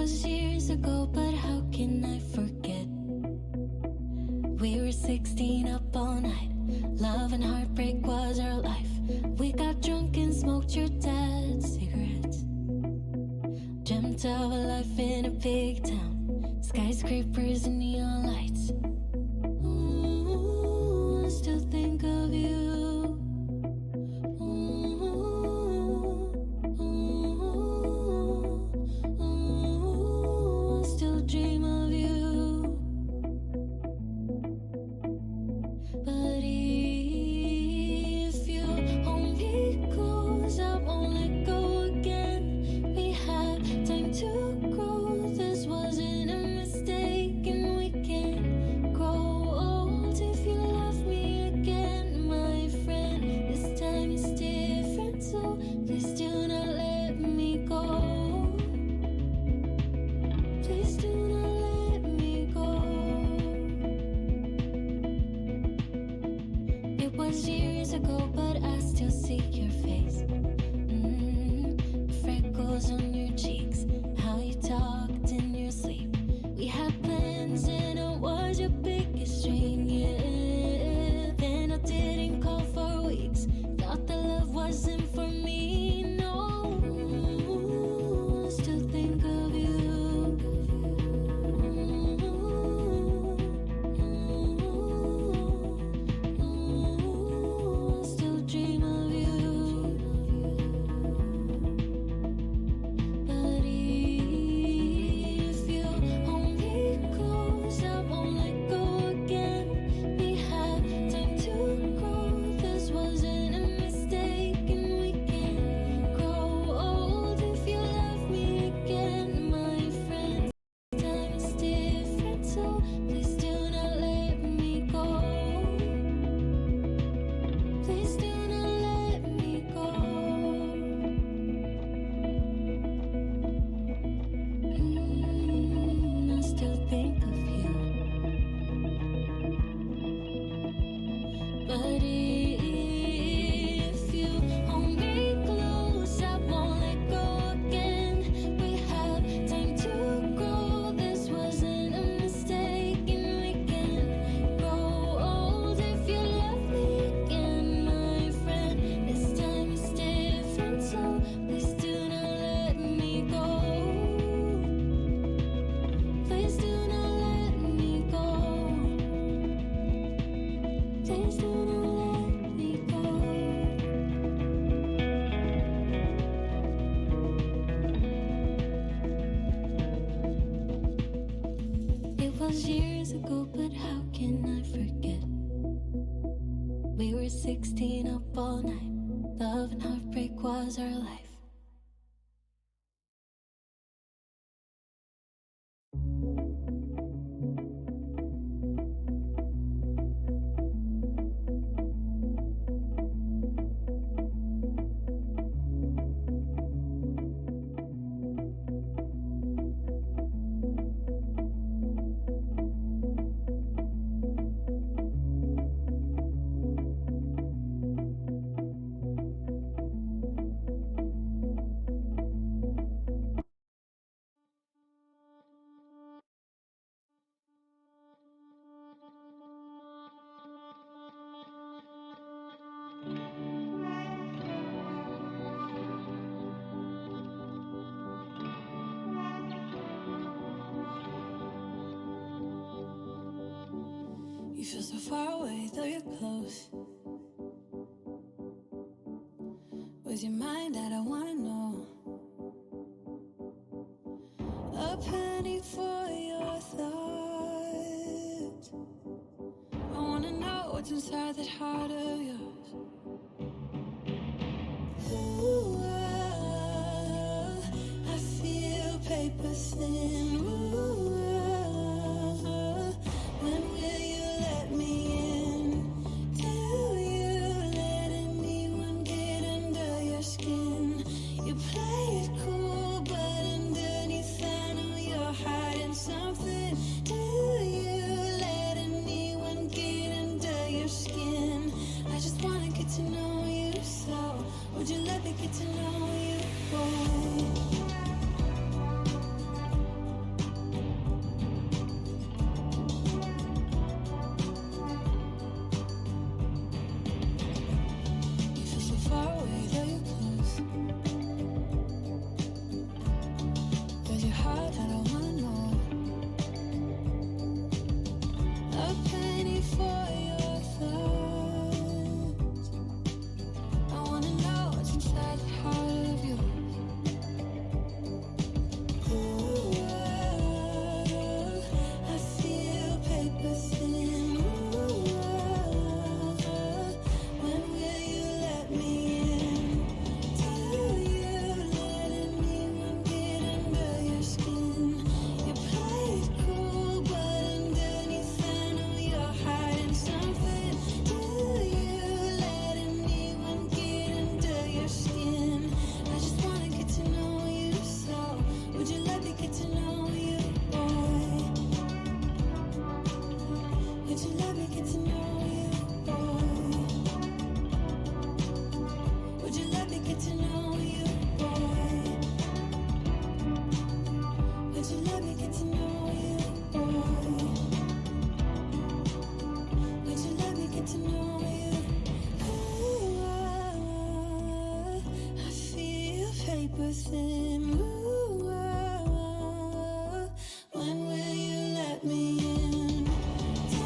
was years ago, but how can I forget? We were 16 up all night. Love and heartbreak was our life. We got drunk and smoked your dad's cigarettes. Dreamt of a life in a big town, skyscrapers and neon lights. Ooh, I still think of you. I still dream of you. But if you hold me close, I won't let go again. We had time to grow. This wasn't a mistake, and we can grow old if you love me again, my friend. This time is different, so please do not let me go. Please do not let me go. It was years ago, but I still see your face. Freckles on your cheeks, how you talked in your sleep. We had plans and I was your biggest dream, yeah. Then I didn't call for weeks. Thought the love wasn't for me, no. I still think of you. I still dream of you. But if you hold me close, I won't let go again. We had time to grow. This wasn't a mistake, and we can grow old if you love me again, my friend. Time is different, so please do not let me go. Please do not let me go. I still think of you. But if you hold me close, I won't let go again. We have time to grow. This wasn't a mistake, and we can grow old if you love me again, my friend. This time is different, so please do not let me go. Please do not let me go. Please do not let me go. It was years ago, but how can I forget? We were 16 up all night. Love and heartbreak was our life. You feel so far away, though you're close. With your mind that I wanna know. A penny for your thoughts. I wanna know what's inside that heart of yours. Ooh, I feel paper thin. Ooh, when will you let me in? Do you let anyone get under your skin? You play it cool, but underneath I know you're hiding something. Do you let anyone get under your skin? I just wanna get to know you, so would you let me get to know you, boy? paper thin. Ooh, when will you let me in? Do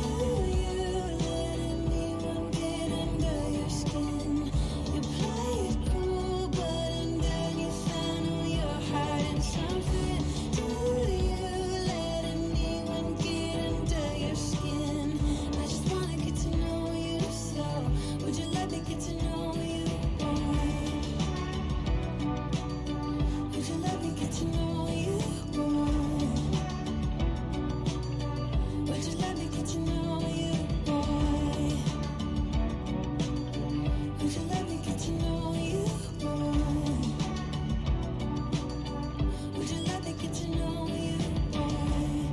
you let anyone get under your skin? You play it cool, but then you find out you're hiding something. Do you let anyone get under your skin? I just wanna get to know you, so would you let me get to know you, boy? Would you let me get to know you, boy? Would you let me get to know you, boy? Would you let me get to know you, boy? Would you let me get to know you, boy?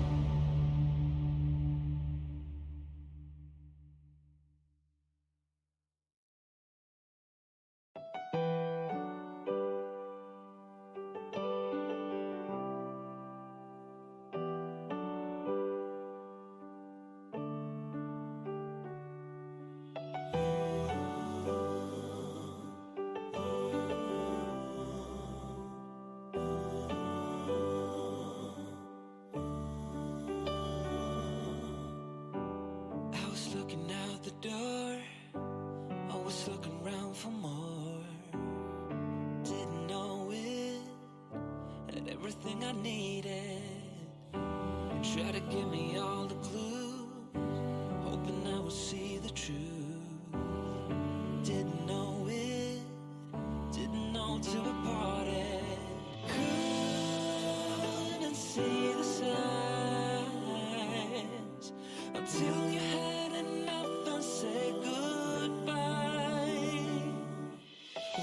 I was looking out the door, always looking around for more. Didn't know it had everything I needed. You tried to give me all the clues, hoping I would see the truth. Didn't know it, didn't know till we parted. Couldn't see the signs until you had enough and said goodbye.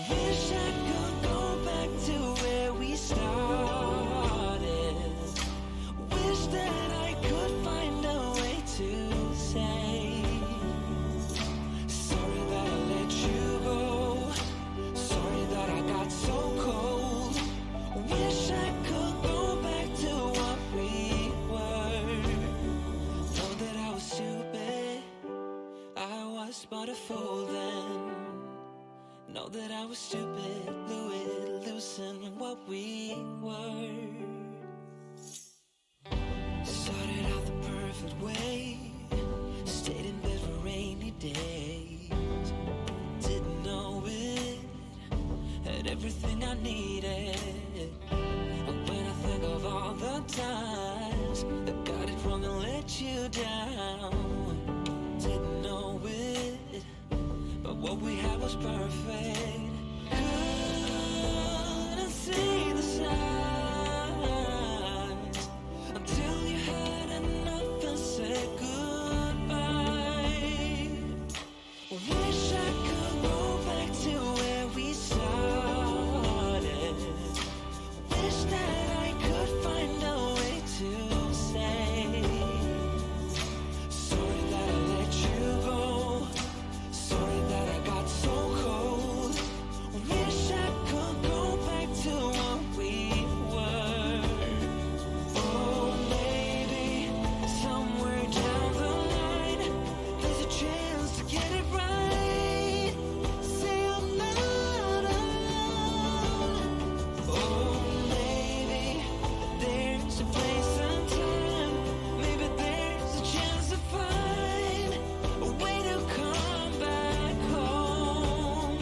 Wish I could go back to where we started. Wish that I could find a way to say sorry that I let you go. Sorry that I got so cold. Wish I could go back to what we were. Know that I was stupid, I was but a fool then. Know that I was stupid, blew it, losing what we were. Started out the perfect way, stayed in bed for rainy days. Didn't know it had everything I needed. And when I think of all the times that got it wrong and let you down, didn't know it, but what we had was perfect. Couldn't see the signs until you had enough and said goodbye. Wish I could go back to where we started. Wish that I could find a way to say sorry that I let you go. Sorry that I got so cold. Wish I could go back to what we were. Oh, maybe somewhere down the line there's a chance to get it right. Say I'm not alone. Oh, maybe there's a place and time. Maybe there's a chance to find a way to come back home.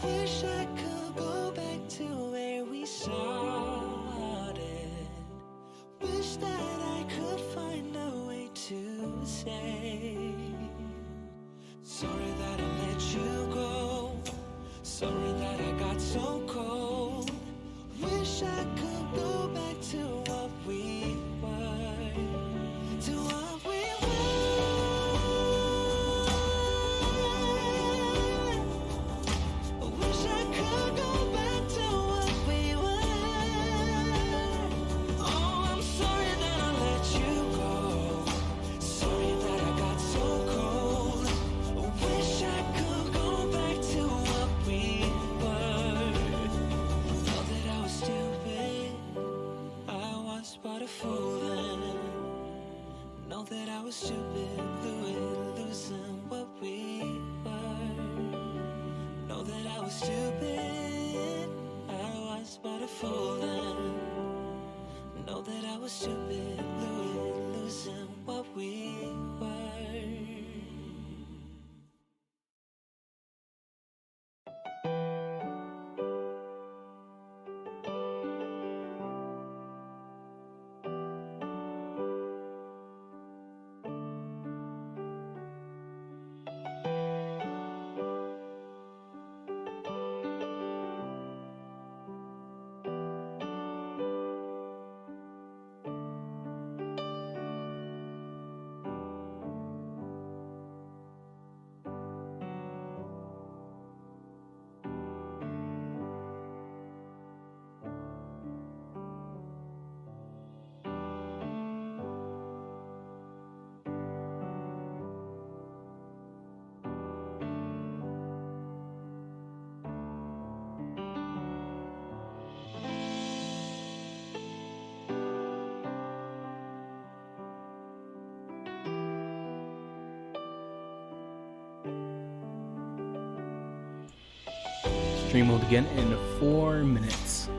Wish I could go back to where we started. Wish that I could find a way to say sorry that I let you go. Sorry that I got so cold. Wish I could go back to what we were. To what we were. Wish I could go back to what we were. Oh, I'm sorry that I let you go. Sorry that I got so cold. Wish I could go back to what we were. Know that I was stupid, I was but a fool then. Know that I was stupid, blew it, losing what we were. Know that I was stupid, I Stream will begin in 4 minutes.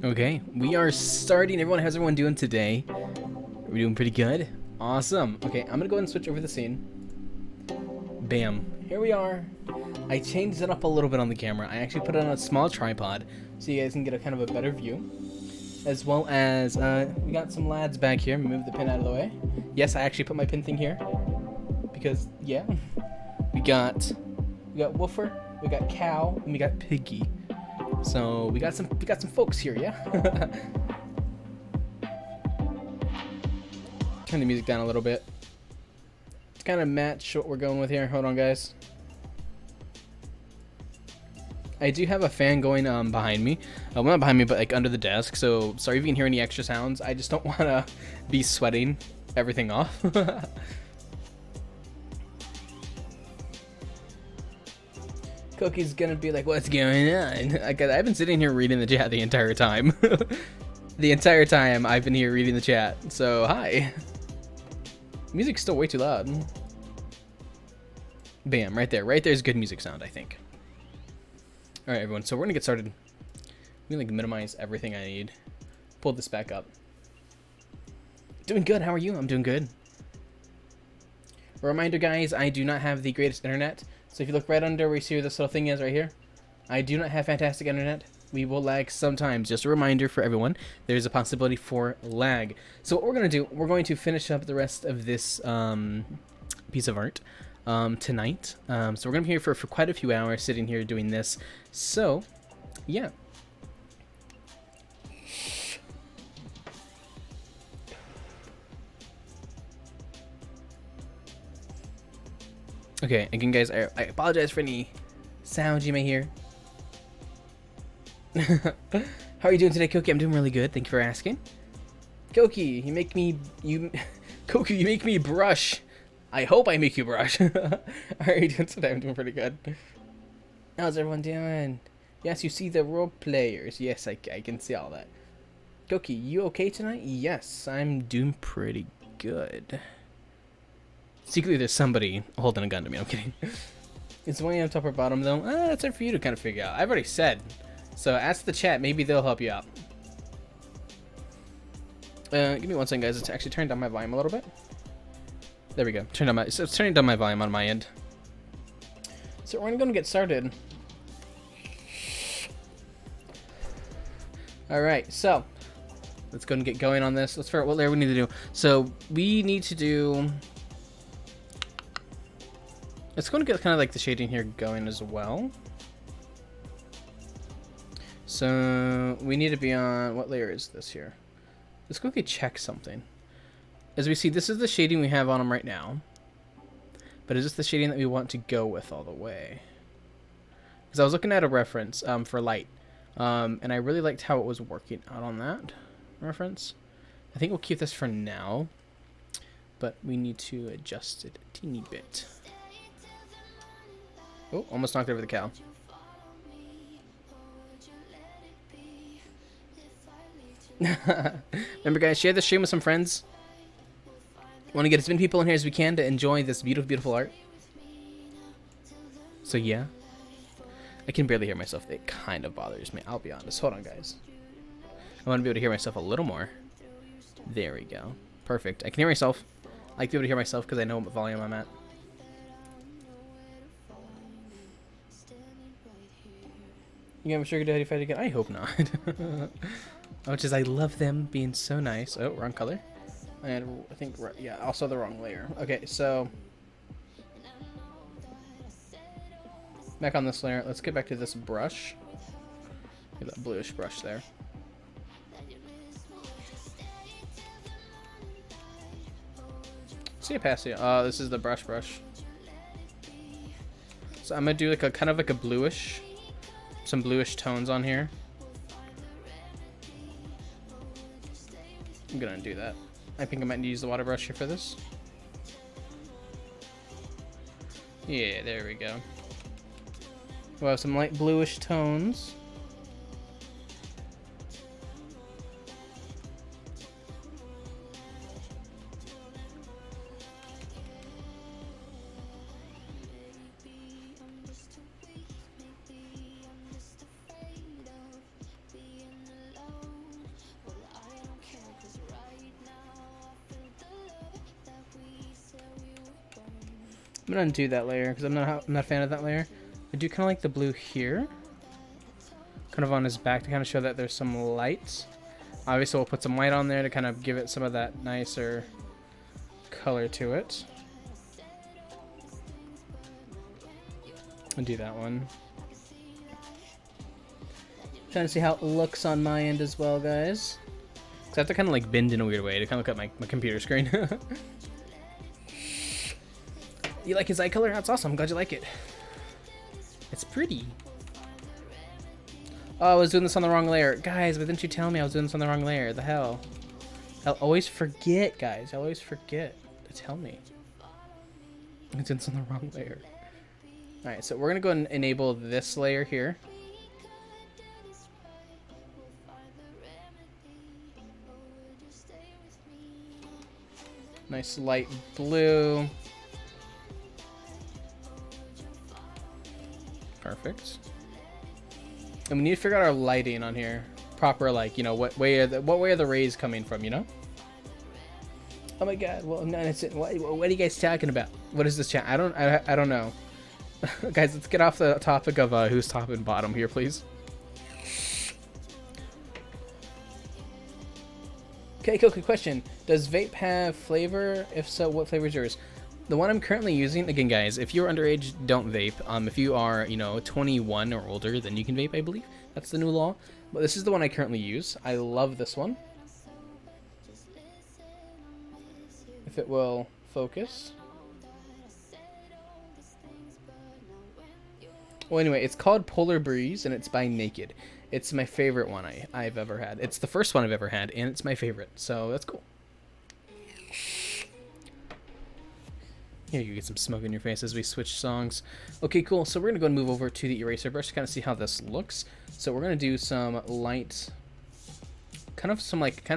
Okay, we are starting. How's everyone doing today? Are we doing pretty good? Awesome. Okay, I'm gonna go ahead and switch over the scene. Bam. Here we are. I changed it up a little bit on the camera. I actually put it on a small tripod so you guys can get a kind of a better view. As well as, we got some lads back here. Move the pin out of the way. Yes, I actually put my pin thing here. Because, yeah. We got Woofer, we got Cow, and we got Piggy. So we got some folks here, yeah. Turn the music down a little bit. It's kind of match what we're going with here. Hold on, guys. I do have a fan going behind me. Well, not behind me, but like under the desk. So sorry if you can hear any extra sounds. I just don't want to be sweating everything off. Koki's gonna be like, what's going on? I've been sitting here reading the chat the entire time. The entire time I've been here reading the chat. So, hi. Music's still way too loud. Bam, right there. Right there's good music sound, I think. Alright, everyone. So, we're gonna get started. I'm gonna like minimize everything I need. Pull this back up. Doing good. How are you? I'm doing good. A reminder, guys, I do not have the greatest internet. So if you look right under where you see where this little thing is right here, I do not have fantastic internet. We will lag sometimes. Just a reminder for everyone, there's a possibility for lag. So what we're going to do, we're going to finish up the rest of this piece of art tonight. So we're going to be here for quite a few hours sitting here doing this. So, yeah. Okay, again guys, I apologize for any sounds you may hear. How are you doing today, Koki? I'm doing really good. Thank you for asking. Koki, Koki, you make me brush. I hope I make you brush. How are you doing today? I'm doing pretty good. How's everyone doing? Yes, you see the role players. Yes, I can see all that. Koki, you okay tonight? Yes, I'm doing pretty good. Secretly, there's somebody holding a gun to me. I'm kidding. It's one on top or bottom, though. That's up for you to kind of figure out. I've already said. So ask the chat. Maybe they'll help you out. Give me one second, guys. It's actually turned down my volume a little bit. There we go. It's turning down my volume on my end. So we're going to get started. All right. So let's go and get going on this. Let's figure out what layer we need to do. So we need to do... It's going to get kind of like the shading here going as well. So we need to be on, what layer is this here? Let's quickly check something. As we see, this is the shading we have on them right now. But is this the shading that we want to go with all the way? Because I was looking at a reference for light. And I really liked how it was working out on that reference. I think we'll keep this for now. But we need to adjust it a teeny bit. Oh, almost knocked over the cow. Remember, guys, share the stream with some friends. Want to get as many people in here as we can to enjoy this beautiful, beautiful art. So, yeah. I can barely hear myself. It kind of bothers me. I'll be honest. Hold on, guys. I want to be able to hear myself a little more. There we go. Perfect. I can hear myself. I like to be able to hear myself because I know what volume I'm at. You have a sugar daddy fight again? I hope not. Which is, I love them being so nice. Oh, wrong color. And I think, yeah, also the wrong layer. Okay, so back on this layer. Let's get back to this brush. Get that bluish brush there. See it past you. Oh, this is the brush. So I'm gonna do like a kind of like a bluish. Some bluish tones on here. I'm gonna do that. I think I might need to use the water brush here for this. Yeah, there we go. We'll have some light bluish tones. I'm gonna undo that layer because I'm not a fan of that layer. I do kind of like the blue here, kind of on his back to kind of show that there's some light. Obviously, we'll put some white on there to kind of give it some of that nicer color to it. Undo that one. Trying to see how it looks on my end as well, guys. Because I have to kind of like bend in a weird way to kind of look at my computer screen. You like his eye color? That's awesome. I'm glad you like it. It's pretty. Oh, I was doing this on the wrong layer. Guys, why didn't you tell me I was doing this on the wrong layer? The hell? I'll always forget, guys. I always forget to tell me. I'm doing this on the wrong layer. Alright, so we're going to go and enable this layer here. Nice light blue. Perfect. And we need to figure out our lighting on here. Proper, like, you know, what way are the rays coming from, you know? Oh my god, well, no, that's it. What are you guys talking about? What is this chat? I don't know. Guys, let's get off the topic of who's top and bottom here, please. Okay, Koki, question. Does vape have flavor? If so, what flavor is yours? The one I'm currently using, again, guys, if you're underage, don't vape. If you are, 21 or older, then you can vape, I believe. That's the new law. But this is the one I currently use. I love this one. If it will focus. Well, anyway, it's called Polar Breeze, and it's by Naked. It's my favorite one I've ever had. It's the first one I've ever had, and it's my favorite. So that's cool. Here, you get some smoke in your face as we switch songs. Okay, cool. So we're going to go and move over to the eraser brush to kind of see how this looks. So we're going to do some light, kind of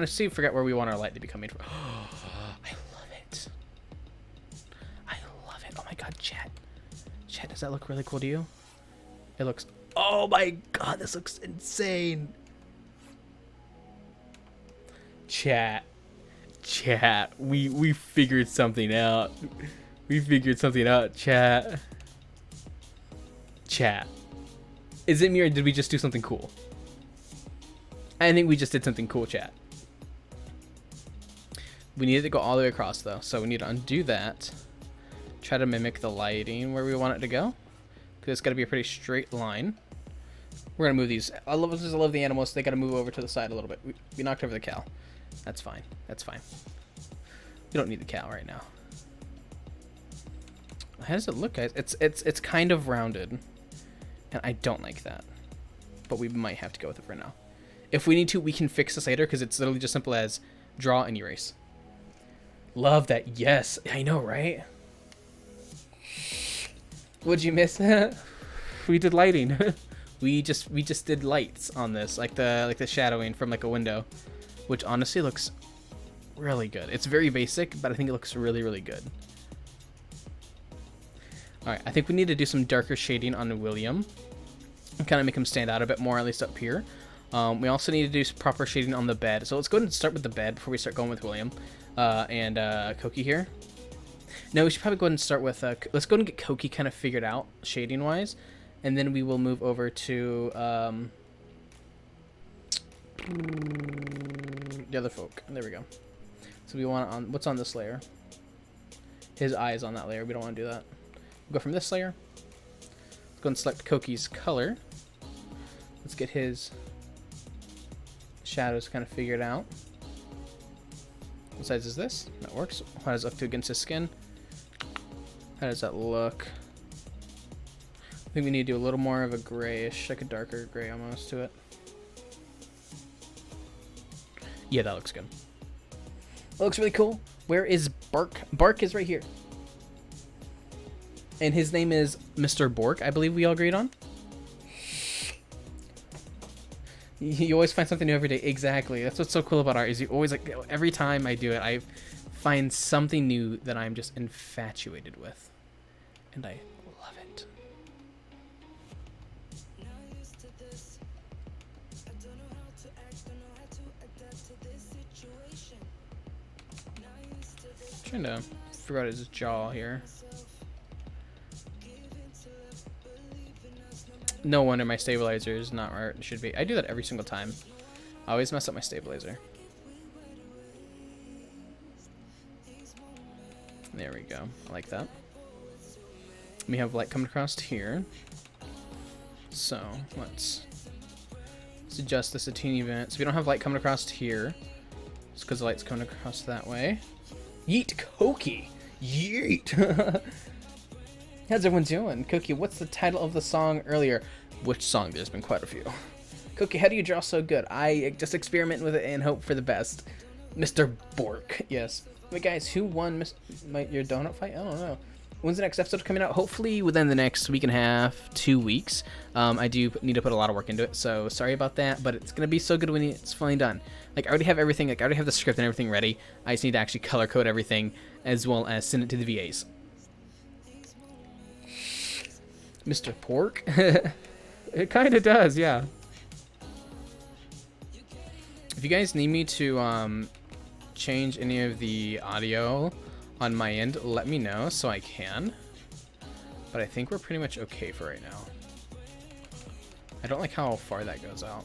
see, forget where we want our light to be coming from. I love it. I love it. Oh my god, chat. Chat, does that look really cool to you? It looks, oh my god, this looks insane. Chat, we figured something out. We figured something out, chat. Chat. Is it me or did we just do something cool? I think we just did something cool, chat. We needed to go all the way across though, so we need to undo that. Try to mimic the lighting where we want it to go. Because it's got to be a pretty straight line. We're going to move these. I love the animals, so they got to move over to the side a little bit. We knocked over the cow. That's fine. That's fine. We don't need the cow right now. How does it look, guys? It's kind of rounded, and I don't like that. But we might have to go with it for now. If we need to, we can fix this later because it's literally just simple as draw and erase. Love that. Yes, I know, right? What'd you miss? We did lighting. we just did lights on this, like the shadowing from like a window, which honestly looks really good. It's very basic, but I think it looks really, really good. Alright, I think we need to do some darker shading on William and kind of make him stand out a bit more, at least up here. We also need to do some proper shading on the bed. So let's go ahead and start with the bed before we start going with William and Koki here. No, we should probably go ahead and start with, let's go ahead and get Koki kind of figured out shading-wise, and then we will move over to the other folk. There we go. So we want on, what's on this layer? His eye is on that layer. We don't want to do that. We'll go from this layer. Let's go and select Koki's color. Let's get his shadows kind of figured out. What size is this? That works. How does it look against his skin? How does that look? I think we need to do a little more of a grayish, like a darker gray almost to it. Yeah, that looks good. That looks really cool. Where is Bark? Bark is right here. And his name is Mr. Bork, I believe we all agreed on. You always find something new every day. Exactly. That's what's so cool about art, is you always, like, every time I do it, I find something new that I'm just infatuated with. And I love it. Trying to figure out his jaw here. No wonder my stabilizer is not where it should be. I do that every single time. I always mess up my stabilizer. There we go. I like that. We have light coming across here. So let's adjust this a teeny bit. So we don't have light coming across here. It's because the light's coming across that way. Yeet Koki! Yeet! How's everyone doing? Koki, what's the title of the song earlier? Which song? There's been quite a few. Koki, how do you draw so good? I just experiment with it and hope for the best. Mr. Bork, yes. Wait, guys, who won your donut fight? I don't know. When's the next episode coming out? Hopefully within the next week and a half, 2 weeks. I do need to put a lot of work into it, so sorry about that, but it's going to be so good when it's finally done. Like, I already have everything, like, I already have the script and everything ready. I just need to actually color code everything, as well as send it to the VAs. Mr. Pork? It kind of does, yeah. If you guys need me to change any of the audio on my end, let me know so I can. But I think we're pretty much okay for right now. I don't like how far that goes out.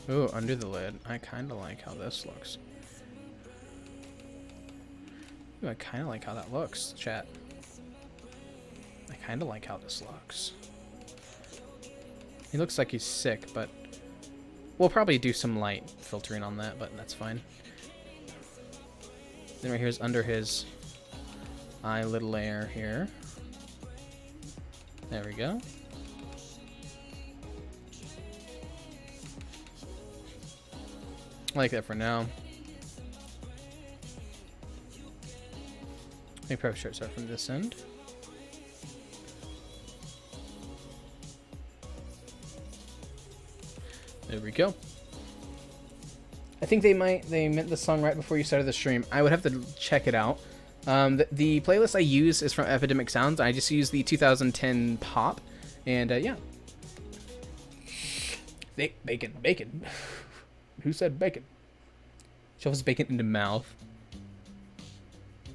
Ooh, under the lid. I kind of like how this looks. Ooh, I kind of like how that looks, chat. I kind of like how this looks. He looks like he's sick, but we'll probably do some light filtering on that, but that's fine. Then right here's under his eyelid layer here. There we go. I like that for now. Maybe probably should start from this end. There we go. I think they meant the song right before you started the stream. I would have to check it out. The playlist I use is from Epidemic Sounds. I just use the 2010 pop, and yeah. Bacon. Who said bacon? Shoves bacon into mouth.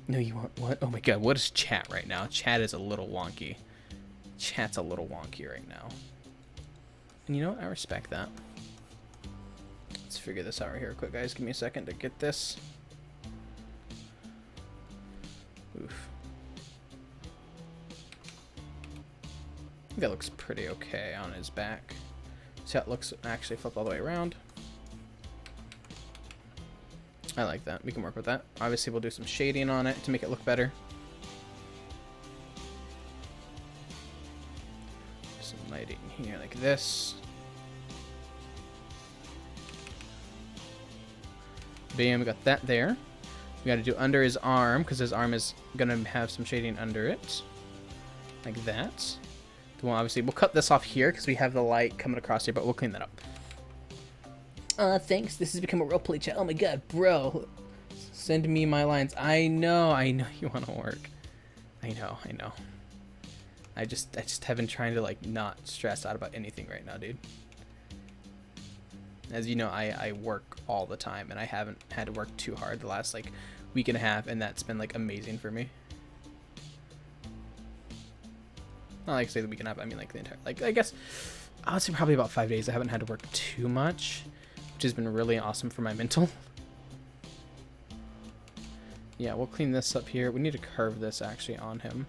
No, you want what? Oh my god, what is chat right now? Chat is a little wonky. Chat's a little wonky right now. And you know what? I respect that. Let's figure this out right here quick, guys. Give me a second to get this. Oof. I think that looks pretty okay on his back. See how it looks actually flip all the way around. I like that. We can work with that. Obviously, we'll do some shading on it to make it look better. Some lighting here like this. Bam, we got that there. We got to do under his arm because his arm is going to have some shading under it. Like that. Well, obviously, we'll cut this off here because we have the light coming across here, but we'll clean that up. Thanks. This has become a roleplay chat. Oh my god, bro. Send me my lines. I know you want to work. I know. I just have been trying to, like, not stress out about anything right now, dude. As you know, I work all the time, and I haven't had to work too hard the last, like, week and a half, and that's been, like, amazing for me. Not like say the week and a half, I mean, like, the entire, like, I guess, I would say probably about 5 days I haven't had to work too much, which has been really awesome for my mental. Yeah, we'll clean this up here. We need to curve this, actually, on him.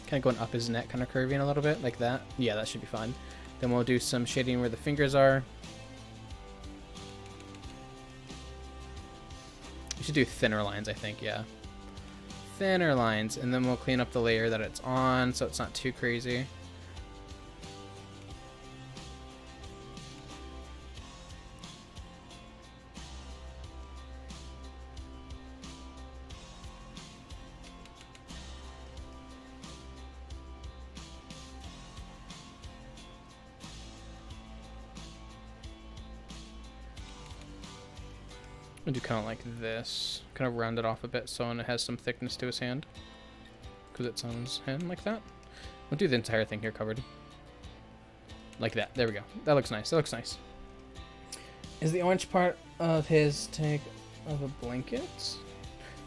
Kind of going up his neck, kind of curving a little bit, like that. Yeah, that should be fine. Then we'll do some shading where the fingers are. We should do thinner lines, I think, yeah. Thinner lines, and then we'll clean up the layer that it's on so it's not too crazy. I'll do kind of like this, kind of round it off a bit so it has some thickness to his hand, because it's on his hand like that. We'll do the entire thing here covered, like that. There we go. That looks nice. That looks nice. Is the orange part of his take of a blanket?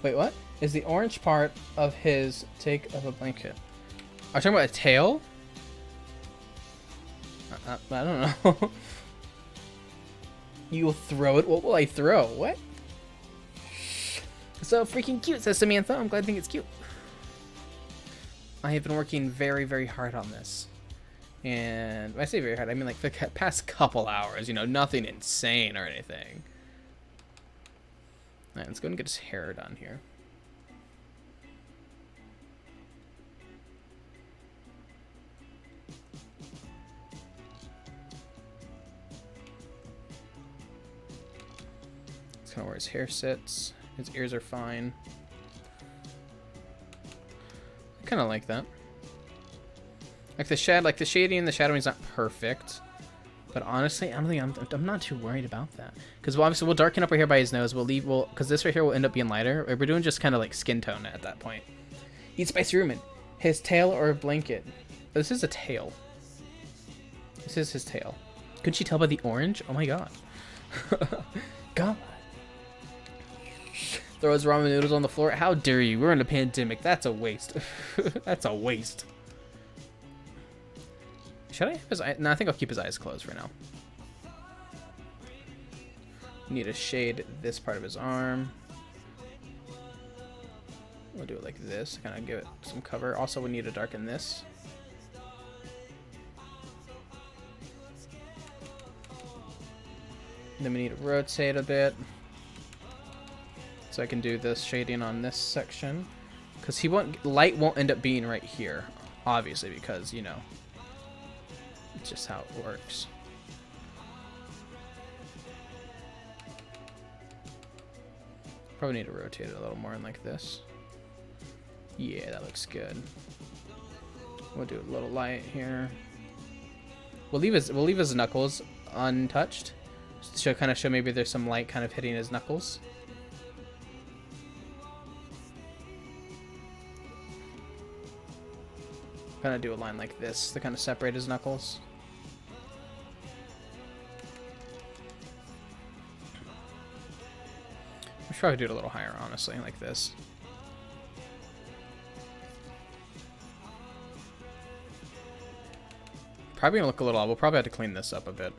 Wait, what? Is the orange part of his take of a blanket? Are you talking about a tail? I don't know. You will throw it? What will I throw? What? So freaking cute, says Samantha. I'm glad I think it's cute. I have been working very, very hard on this. And when I say very hard, I mean like the past couple hours, you know, nothing insane or anything. Alright, let's go and get his hair done here. That's kind of where his hair sits. His ears are fine. I kind of like that. Like the shading and the shadowing is not perfect, but honestly, I don't think I'm not too worried about that. Because obviously we'll darken up right here by his nose. Because this right here will end up being lighter. We're doing just kind of like skin tone at that point. Eat spicy rumen. His tail or blanket. This is a tail. This is his tail. Couldn't you tell by the orange? Oh my god. God. Throws ramen noodles on the floor. How dare you? We're in a pandemic. That's a waste. That's a waste. Should I have his eye? No, I think I'll keep his eyes closed for now. Need to shade this part of his arm. We'll do it like this. Kind of give it some cover. Also, we need to darken this. Then we need to rotate a bit. So I can do this shading on this section. Because light won't end up being right here. Obviously, because, you know, it's just how it works. Probably need to rotate it a little more in like this. Yeah, that looks good. We'll do a little light here. We'll leave his knuckles untouched. To kind of show maybe there's some light kind of hitting his knuckles. Kind of do a line like this to kind of separate his knuckles. I should probably do it a little higher, honestly, like this. Probably gonna look a little odd. We'll probably have to clean this up a bit.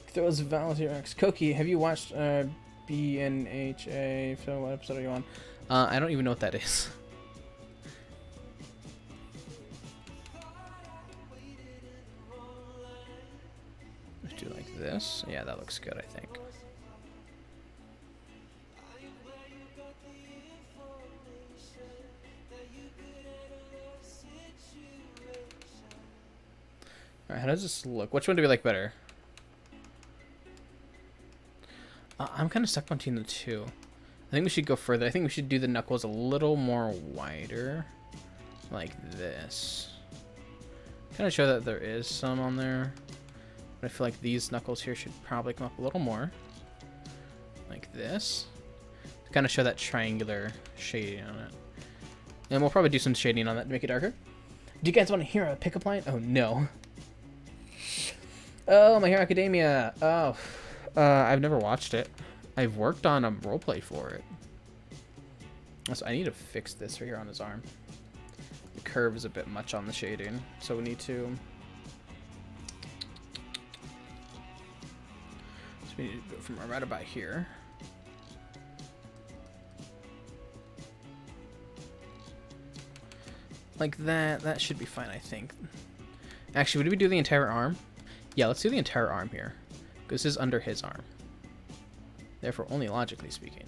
Throws Volunteer X. Koki, have you watched BNHA? So what episode are you on? I don't even know what that is. Let's do like this. Yeah, that looks good, I think. Alright, how does this look? Which one do we like better? I'm kind of stuck between the two. I think we should go further. I think we should do the knuckles a little more wider. Like this. Kind of show that there is some on there. But I feel like these knuckles here should probably come up a little more. Like this. To kind of show that triangular shading on it. And we'll probably do some shading on that to make it darker. Do you guys want to hear a pickup line? Oh, no. Oh, My Hero Academia. Oh. I've never watched it. I've worked on a roleplay for it. So I need to fix this right here on his arm. The curve is a bit much on the shading, so we need to... So we need to go from right about here. Like that. That should be fine, I think. Actually, would we do the entire arm? Yeah, let's do the entire arm here. Because this is under his arm. Therefore, only logically speaking,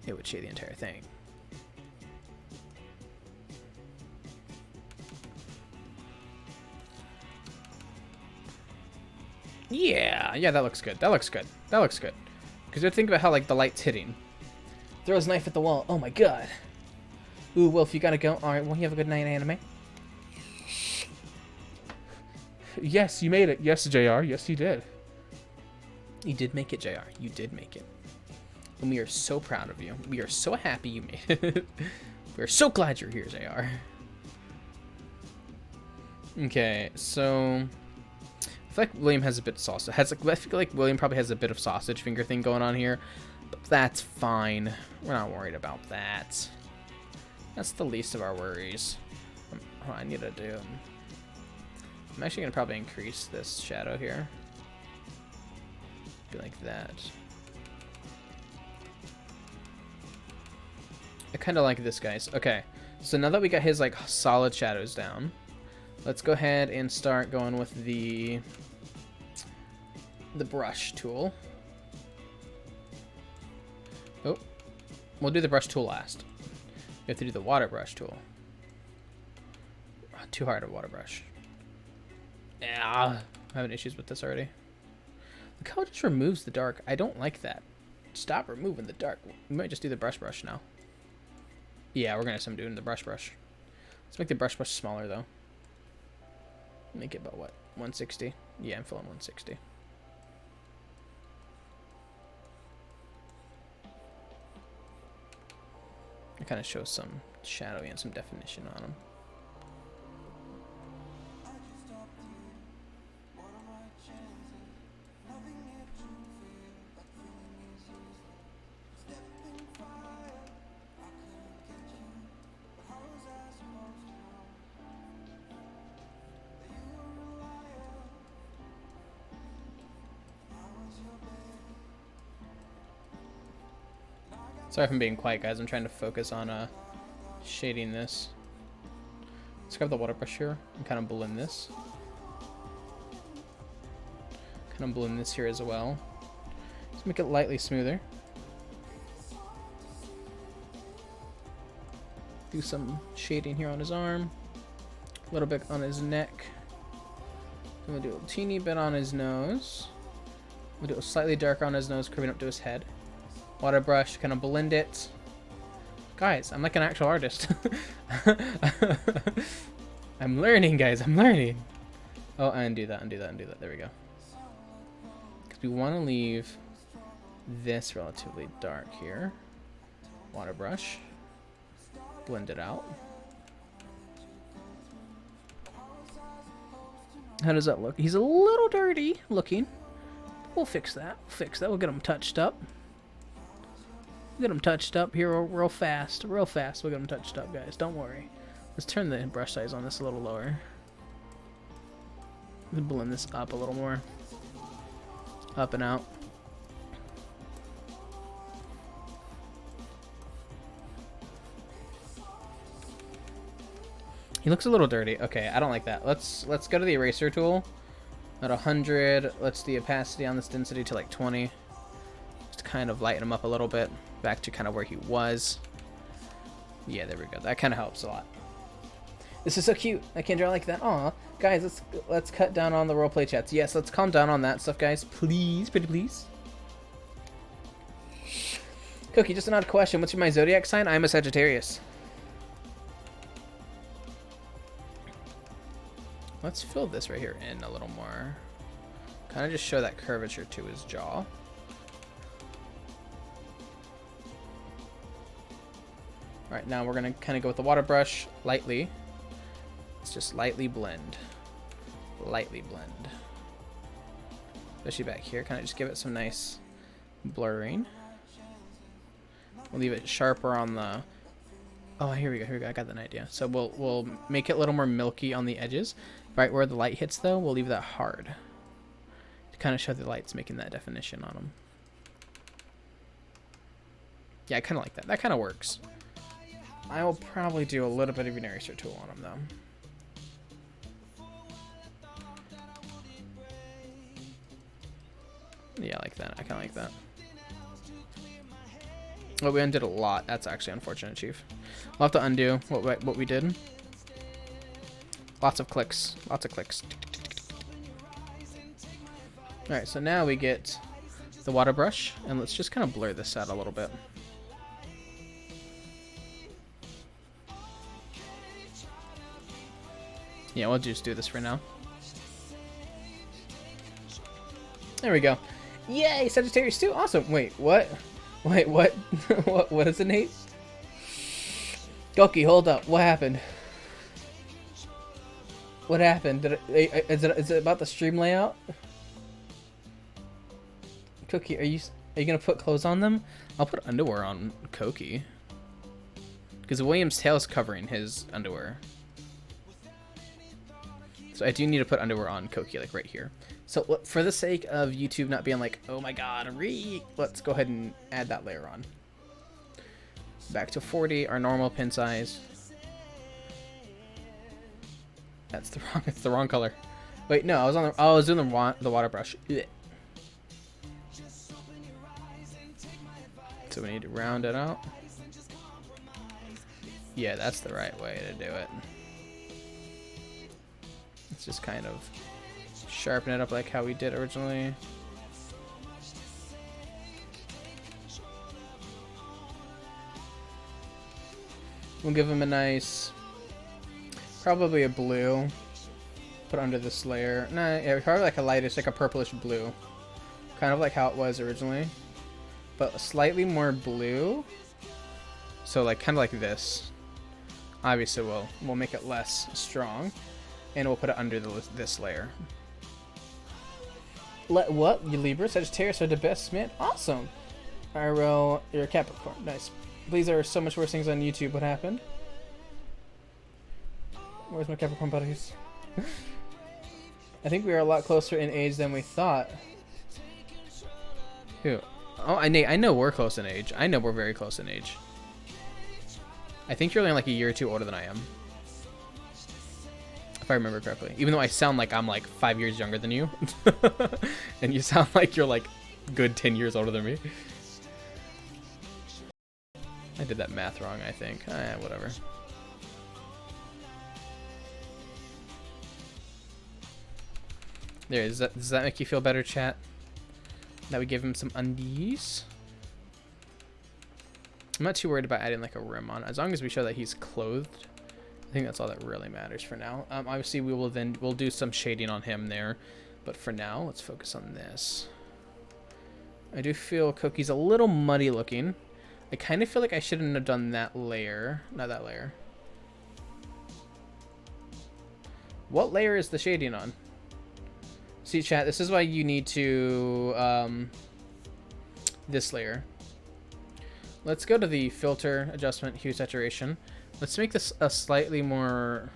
it would shade the entire thing. Yeah, that looks good. That looks good. That looks good. Because you think about how like the light's hitting. Throws knife at the wall. Oh my god. Ooh, Wolf, you gotta go. All right, well, you have a good night, anime. Yes, you made it. Yes, JR. Yes, you did. You did make it, JR. You did make it. And we are so proud of you. We are so happy you made it. We're so glad you're here, JR. Okay, so... I feel like William has a bit of sausage. I feel like William probably has a bit of sausage finger thing going on here. But that's fine. We're not worried about that. That's the least of our worries. Oh, I need to do... I'm actually going to probably increase this shadow here. Be like that. I kind of like this, guys. Okay, so now that we got his like solid shadows down, let's go ahead and start going with the brush tool. Oh, we'll do the brush tool last. We have to do the water brush tool. Too hard a water brush. Yeah, I'm having issues with this already. Look how it just removes the dark. I don't like that. Stop removing the dark. We might just do the brush now. Yeah, we're gonna start doing the brush. Let's make the brush smaller though. Make it about what? 160? Yeah, I'm filling 160. It kind of shows some shadowing and some definition on them. Sorry if I'm being quiet, guys. I'm trying to focus on shading this. Let's grab the water brush here and kind of blend this. Kind of blend this here as well. Just make it lightly smoother. Do some shading here on his arm. A little bit on his neck. I'm gonna do a teeny bit on his nose. We'll do it slightly darker on his nose, curving up to his head. Water brush, kind of blend it. Guys, I'm like an actual artist. I'm learning, guys. I'm learning. Oh, undo that, undo that, undo that. There we go. Because we want to leave this relatively dark here. Water brush. Blend it out. How does that look? He's a little dirty looking. We'll fix that. We'll fix that. We'll get him touched up. We'll get him touched up here real fast. Real fast. We'll get him touched up, guys. Don't worry. Let's turn the brush size on this a little lower. Let's blend this up a little more. Up and out. He looks a little dirty. Okay, I don't like that. Let's go to the eraser tool. At 100, let's the opacity on this density to like 20. Just to kind of lighten him up a little bit. Back to kind of where he was. Yeah, there we go. That kind of helps a lot. This is so cute. I can't draw like that. Aw, guys, let's cut down on the roleplay chats. Yes, let's calm down on that stuff, guys. Please, pretty please. Cookie, just an odd question. What's my zodiac sign? I'm a Sagittarius. Let's fill this right here in a little more. Kind of just show that curvature to his jaw. Alright, now we're going to kind of go with the water brush lightly. Let's just lightly blend. Lightly blend. Especially back here. Kind of just give it some nice blurring. We'll leave it sharper on the... Oh, here we go. Here we go. I got an idea. So we'll make it a little more milky on the edges. Right where the light hits, though, we'll leave that hard. To kind of show the light's making that definition on them. Yeah, I kind of like that. That kind of works. I will probably do a little bit of an eraser tool on them, though. Yeah, I like that. I kind of like that. Oh, we undid a lot. That's actually unfortunate, Chief. We'll have to undo what we did. Lots of clicks. Lots of clicks. Alright, so now we get the water brush, and let's just kind of blur this out a little bit. Yeah, we'll just do this for now. There we go. Yay, Sagittarius too. Awesome. Wait, what? Wait, what? What is it, Nate? Koki, hold up. What happened? What happened? Is it about the stream layout? Koki, are you gonna put clothes on them? I'll put underwear on Koki. Because William's tail is covering his underwear. So I do need to put underwear on Koki, like right here. So for the sake of YouTube not being like, oh my god, let's go ahead and add that layer on. Back to 40, our normal pin size. It's the wrong color. Wait, no, I was doing the water brush. Ugh. So we need to round it out. Yeah, that's the right way to do it. Let's just kind of sharpen it up like how we did originally. We'll give him a nice, probably a blue. Put under this layer. Nah, yeah, probably like a lightish, like a purplish blue. Kind of like how it was originally. But slightly more blue. So like kind of like this. Obviously we'll make it less strong. And we'll put it under this layer. What? You Libra? Sagittarius are the best, man? Awesome! Iro, you're a Capricorn. Nice. These are so much worse things on YouTube. What happened? Where's my Capricorn buddies? I think we are a lot closer in age than we thought. Who? Oh, I know we're close in age. I know we're very close in age. I think you're only like a year or two older than I am. If I remember correctly. Even though I sound like I'm like 5 years younger than you. And you sound like you're like good 10 years older than me. I did that math wrong, I think. Whatever. There, does that make you feel better, chat? That we give him some undies? I'm not too worried about adding like a rim on, as long as we show that he's clothed. I think that's all that really matters for now. Obviously we'll do some shading on him there, but for now let's focus on this. I do feel Koki's a little muddy looking. I kind of feel like I shouldn't have done that layer, not that layer. What layer is the shading on? See, chat, this is why you need to this layer. Let's go to the filter, adjustment, hue, saturation. Let's make this a slightly more...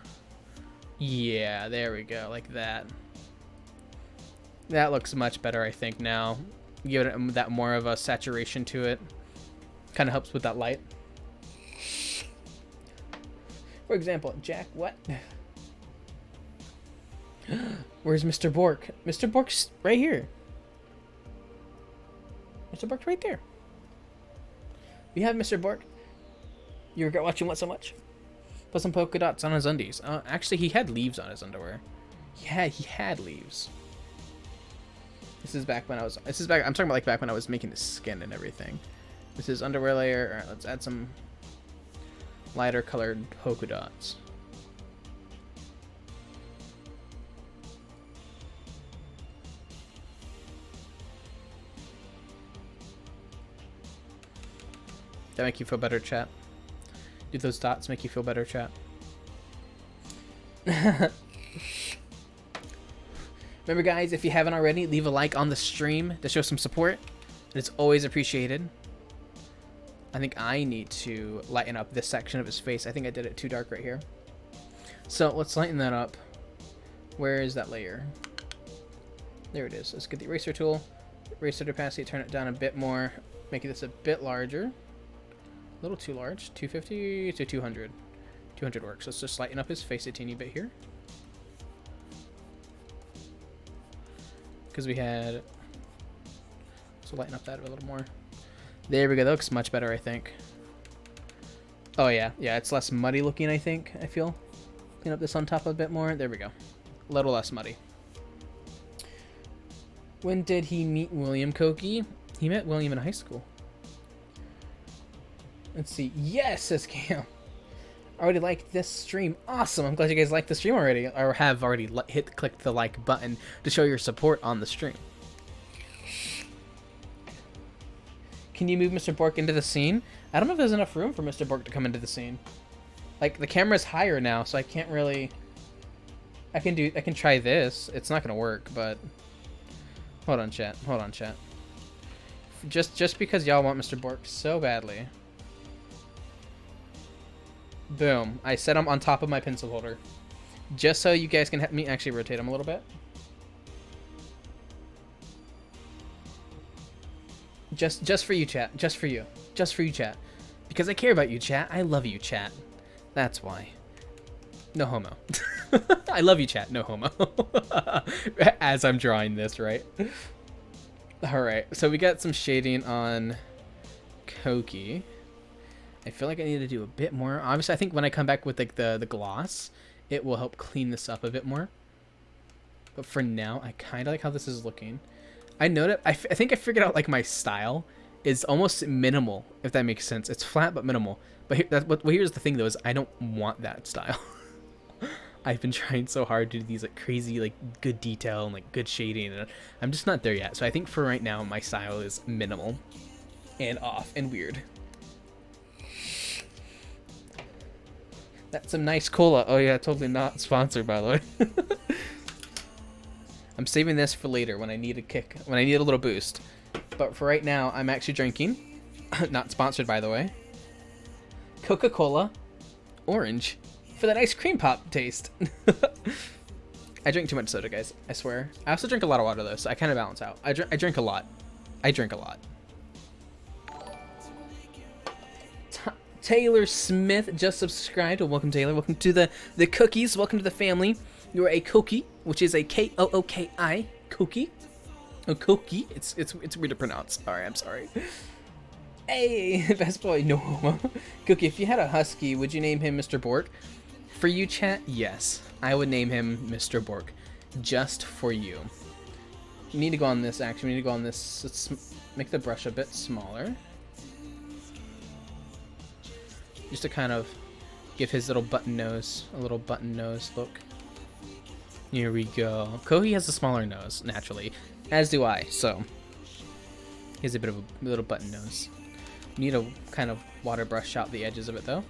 Yeah, there we go, like that. That looks much better, I think, now. Give it that more of a saturation to it. Kind of helps with that light. For example, Jack, what? Where's Mr. Bork? Mr. Bork's right here. Mr. Bork's right there. We have Mr. Bork. You regret watching what so much? Put some polka dots on his undies. Actually, he had leaves on his underwear. Yeah, he had leaves. This is back when I was... I'm talking about like back when I was making his skin and everything. This is underwear layer. Alright, let's add some lighter colored polka dots. That make you feel better, chat? Do those dots make you feel better, chat? Remember, guys, if you haven't already, leave a like on the stream to show some support. It's always appreciated. I think I need to lighten up this section of his face. I think I did it too dark right here. So let's lighten that up. Where is that layer? There it is. Let's get the eraser tool. Eraser opacity, turn it down a bit more. Making this a bit larger. A little too large. 250 to 200. 200 works. Let's just lighten up his face a teeny bit here. Because we had... So lighten up that a little more. There we go. That looks much better, I think. Oh, yeah. Yeah, it's less muddy looking, I think. I feel. Clean up this on top a bit more. There we go. A little less muddy. When did he meet William, Koki? He met William in high school. Let's see. Yes, says Cam. I already liked this stream. Awesome. I'm glad you guys liked the stream already, or have already clicked the like button to show your support on the stream. Can you move Mr. Bork into the scene? I don't know if there's enough room for Mr. Bork to come into the scene. Like, the camera's higher now, so I can't really... I can try this. It's not gonna work, but... Hold on, chat. Hold on, chat. Just because y'all want Mr. Bork so badly... Boom. I set him on top of my pencil holder. Just so you guys can help me actually rotate him a little bit. Just for you, chat. Just for you. Just for you, chat. Because I care about you, chat. I love you, chat. That's why. No homo. I love you, chat. No homo. As I'm drawing this, right? Alright. So we got some shading on Koki. I feel like I need to do a bit more. Obviously, I think when I come back with like the gloss, it will help clean this up a bit more. But for now, I kind of like how this is looking. I noticed, I think I figured out like my style is almost minimal, if that makes sense. It's flat but minimal. But here's the thing though, is I don't want that style. I've been trying so hard to do these like crazy like good detail and like good shading, and I'm just not there yet. So I think for right now, my style is minimal and off and weird. That's some nice cola. Oh yeah, totally not sponsored, by the way. I'm saving this for later when I need a kick, when I need a little boost. But for right now, I'm actually drinking. Not sponsored, by the way. Coca-Cola Orange for that ice cream pop taste. I drink too much soda, guys. I swear. I also drink a lot of water though, so I kind of balance out. I drink a lot. I drink a lot. Taylor Smith just subscribed. Well, welcome, Taylor. Welcome to the cookies. Welcome to the family. You are a Koki, which is a Kooki. Koki. Oh, Koki. It's weird to pronounce. All right, I'm sorry. Hey, best boy, no homo. Koki, if you had a husky, would you name him Mr. Bork? For you, chat, yes. I would name him Mr. Bork. Just for you. You need to go on this, actually. We need to go on this. Let's make the brush a bit smaller. Just to kind of give his little button nose a little button nose look. Here we go. Kohi has a smaller nose, naturally. As do I, so. He has a bit of a little button nose. Need to kind of water brush out the edges of it, though.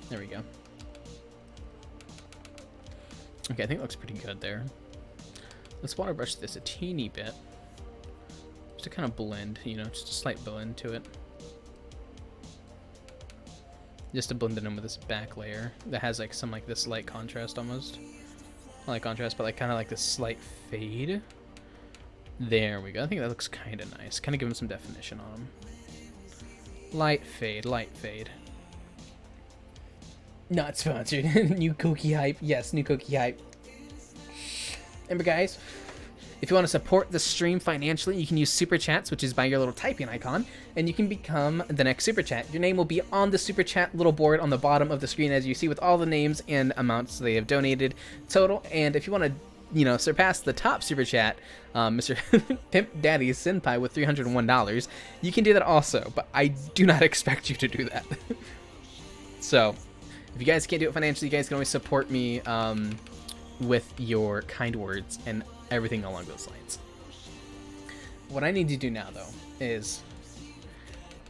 There we go. Okay, I think it looks pretty good there. Let's water brush this a teeny bit. Just to kind of blend, you know, just a slight blend to it. Just to blend it in with this back layer that has like some like this light contrast almost. Not light contrast, but like kind of like this slight fade. There we go. I think that looks kind of nice. Kind of give him some definition on him. Light fade, light fade. Not sponsored. New Koki hype. Yes, new Koki hype. Remember, guys, if you want to support the stream financially, you can use Super Chats, which is by your little typing icon, and you can become the next Super Chat. Your name will be on the Super Chat little board on the bottom of the screen, as you see, with all the names and amounts they have donated total. And if you want to, you know, surpass the top Super Chat, Mr. Pimp Daddy Senpai with $301, you can do that also, but I do not expect you to do that. So, if you guys can't do it financially, you guys can always support me with your kind words and everything along those lines. What I need to do now, though, is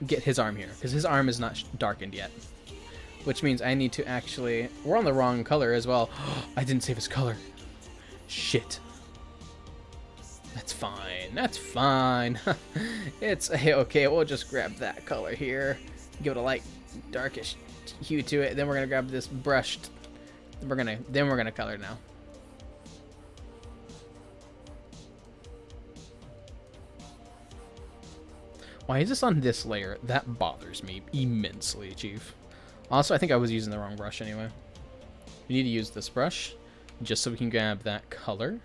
get his arm here, because his arm is not darkened yet. Which means I need to actually... We're on the wrong color as well. I didn't save his color. Shit. That's fine. That's fine. It's okay. We'll just grab that color here. Give it a light, darkish hue to it. Then we're gonna grab this brushed. Then we're gonna color now. Why is this on this layer? That bothers me immensely, Chief. Also, I think I was using the wrong brush anyway. We need to use this brush just so we can grab that color.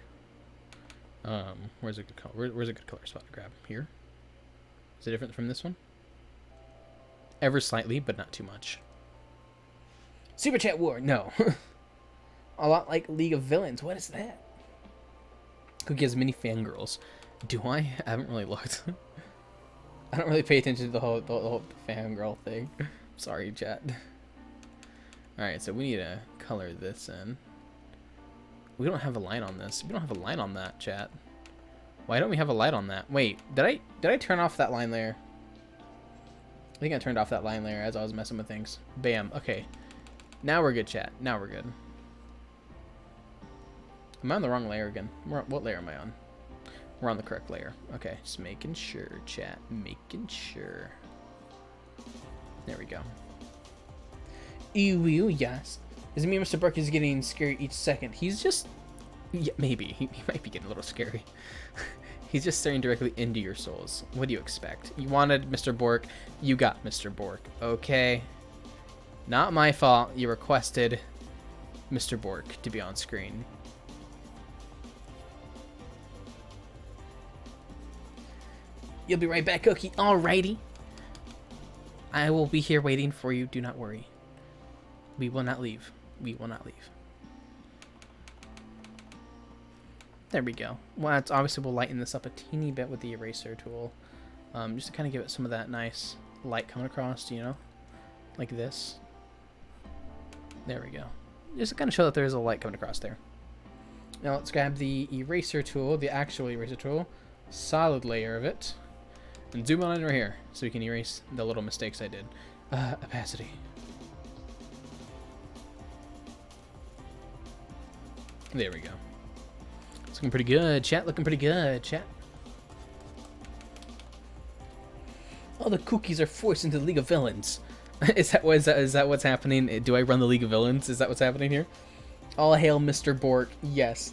Where's a good color? Where's a good color spot to grab? Here. Is it different from this one? Ever slightly, but not too much. Super Chat War, no. A lot like League of Villains. What is that? Koki has many fangirls. Do I? I haven't really looked. I don't really pay attention to the whole fangirl thing. Sorry, chat. Alright, so we need to color this in. We don't have a line on this. We don't have a line on that, chat. Why don't we have a light on that? Wait, did I turn off that line layer? I think I turned off that line layer as I was messing with things. Bam. Okay. Now we're good, chat. Now we're good. Am I on the wrong layer again? What layer am I on? We're on the correct layer. Okay, just making sure, chat. Making sure. There we go. Ew, yes. Does it mean Mr. Burke is getting scary each second? He's just... Yeah, maybe. He might be getting a little scary. He's just staring directly into your souls. What do you expect? You wanted Mr. Bork. You got Mr. Bork. Okay. Not my fault. You requested Mr. Bork to be on screen. You'll be right back, Koki. Alrighty. I will be here waiting for you. Do not worry. We will not leave. We will not leave. There we go. Well, it's obviously we'll lighten this up a teeny bit with the eraser tool. Just to kind of give it some of that nice light coming across, you know? Like this. There we go. Just to kind of show that there is a light coming across there. Now let's grab the eraser tool, the actual eraser tool. Solid layer of it. And zoom on in right here so we can erase the little mistakes I did. Opacity. There we go. It's looking pretty good, chat. Looking pretty good, chat. All the cookies are forced into the League of Villains. Is that what's happening? Do I run the League of Villains? Is that what's happening here? All hail Mr. Bork. Yes.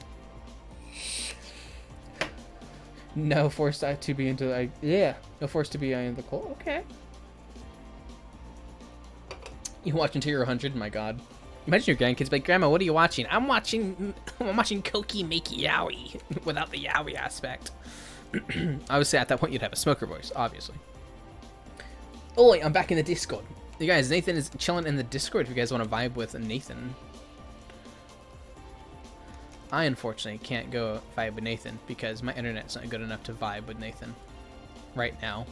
No force to be into yeah. No force to be in the cold. Okay. You watch until you're 100? My God. Imagine your grandkids like, Grandma, what are you watching? I'm watching Koki make yaoi without the yaoi aspect. Obviously, at that point, you'd have a smoker voice, obviously. Oh, I'm back in the Discord. You guys, Nathan is chilling in the Discord if you guys want to vibe with Nathan. I, unfortunately, can't go vibe with Nathan because my internet's not good enough to vibe with Nathan right now.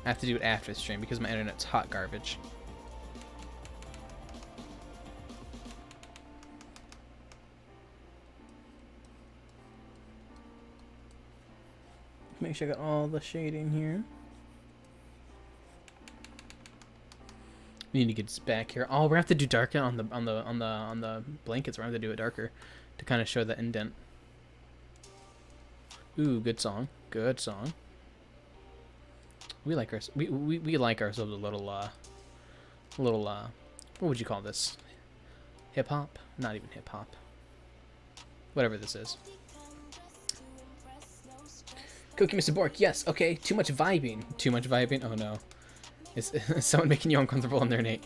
I have to do it after the stream because my internet's hot garbage. Make sure I got all the shading here. We need to get this back here. Oh, we're gonna have to do darker on the blankets. We're gonna have to do it darker to kind of show the indent. Ooh, good song. Good song. We like we like ourselves a little what would you call this? Hip hop? Not even hip hop. Whatever this is. Koki, Mr. Bork, yes, okay, too much vibing. Too much vibing? Oh no. Is someone making you uncomfortable in there, Nate?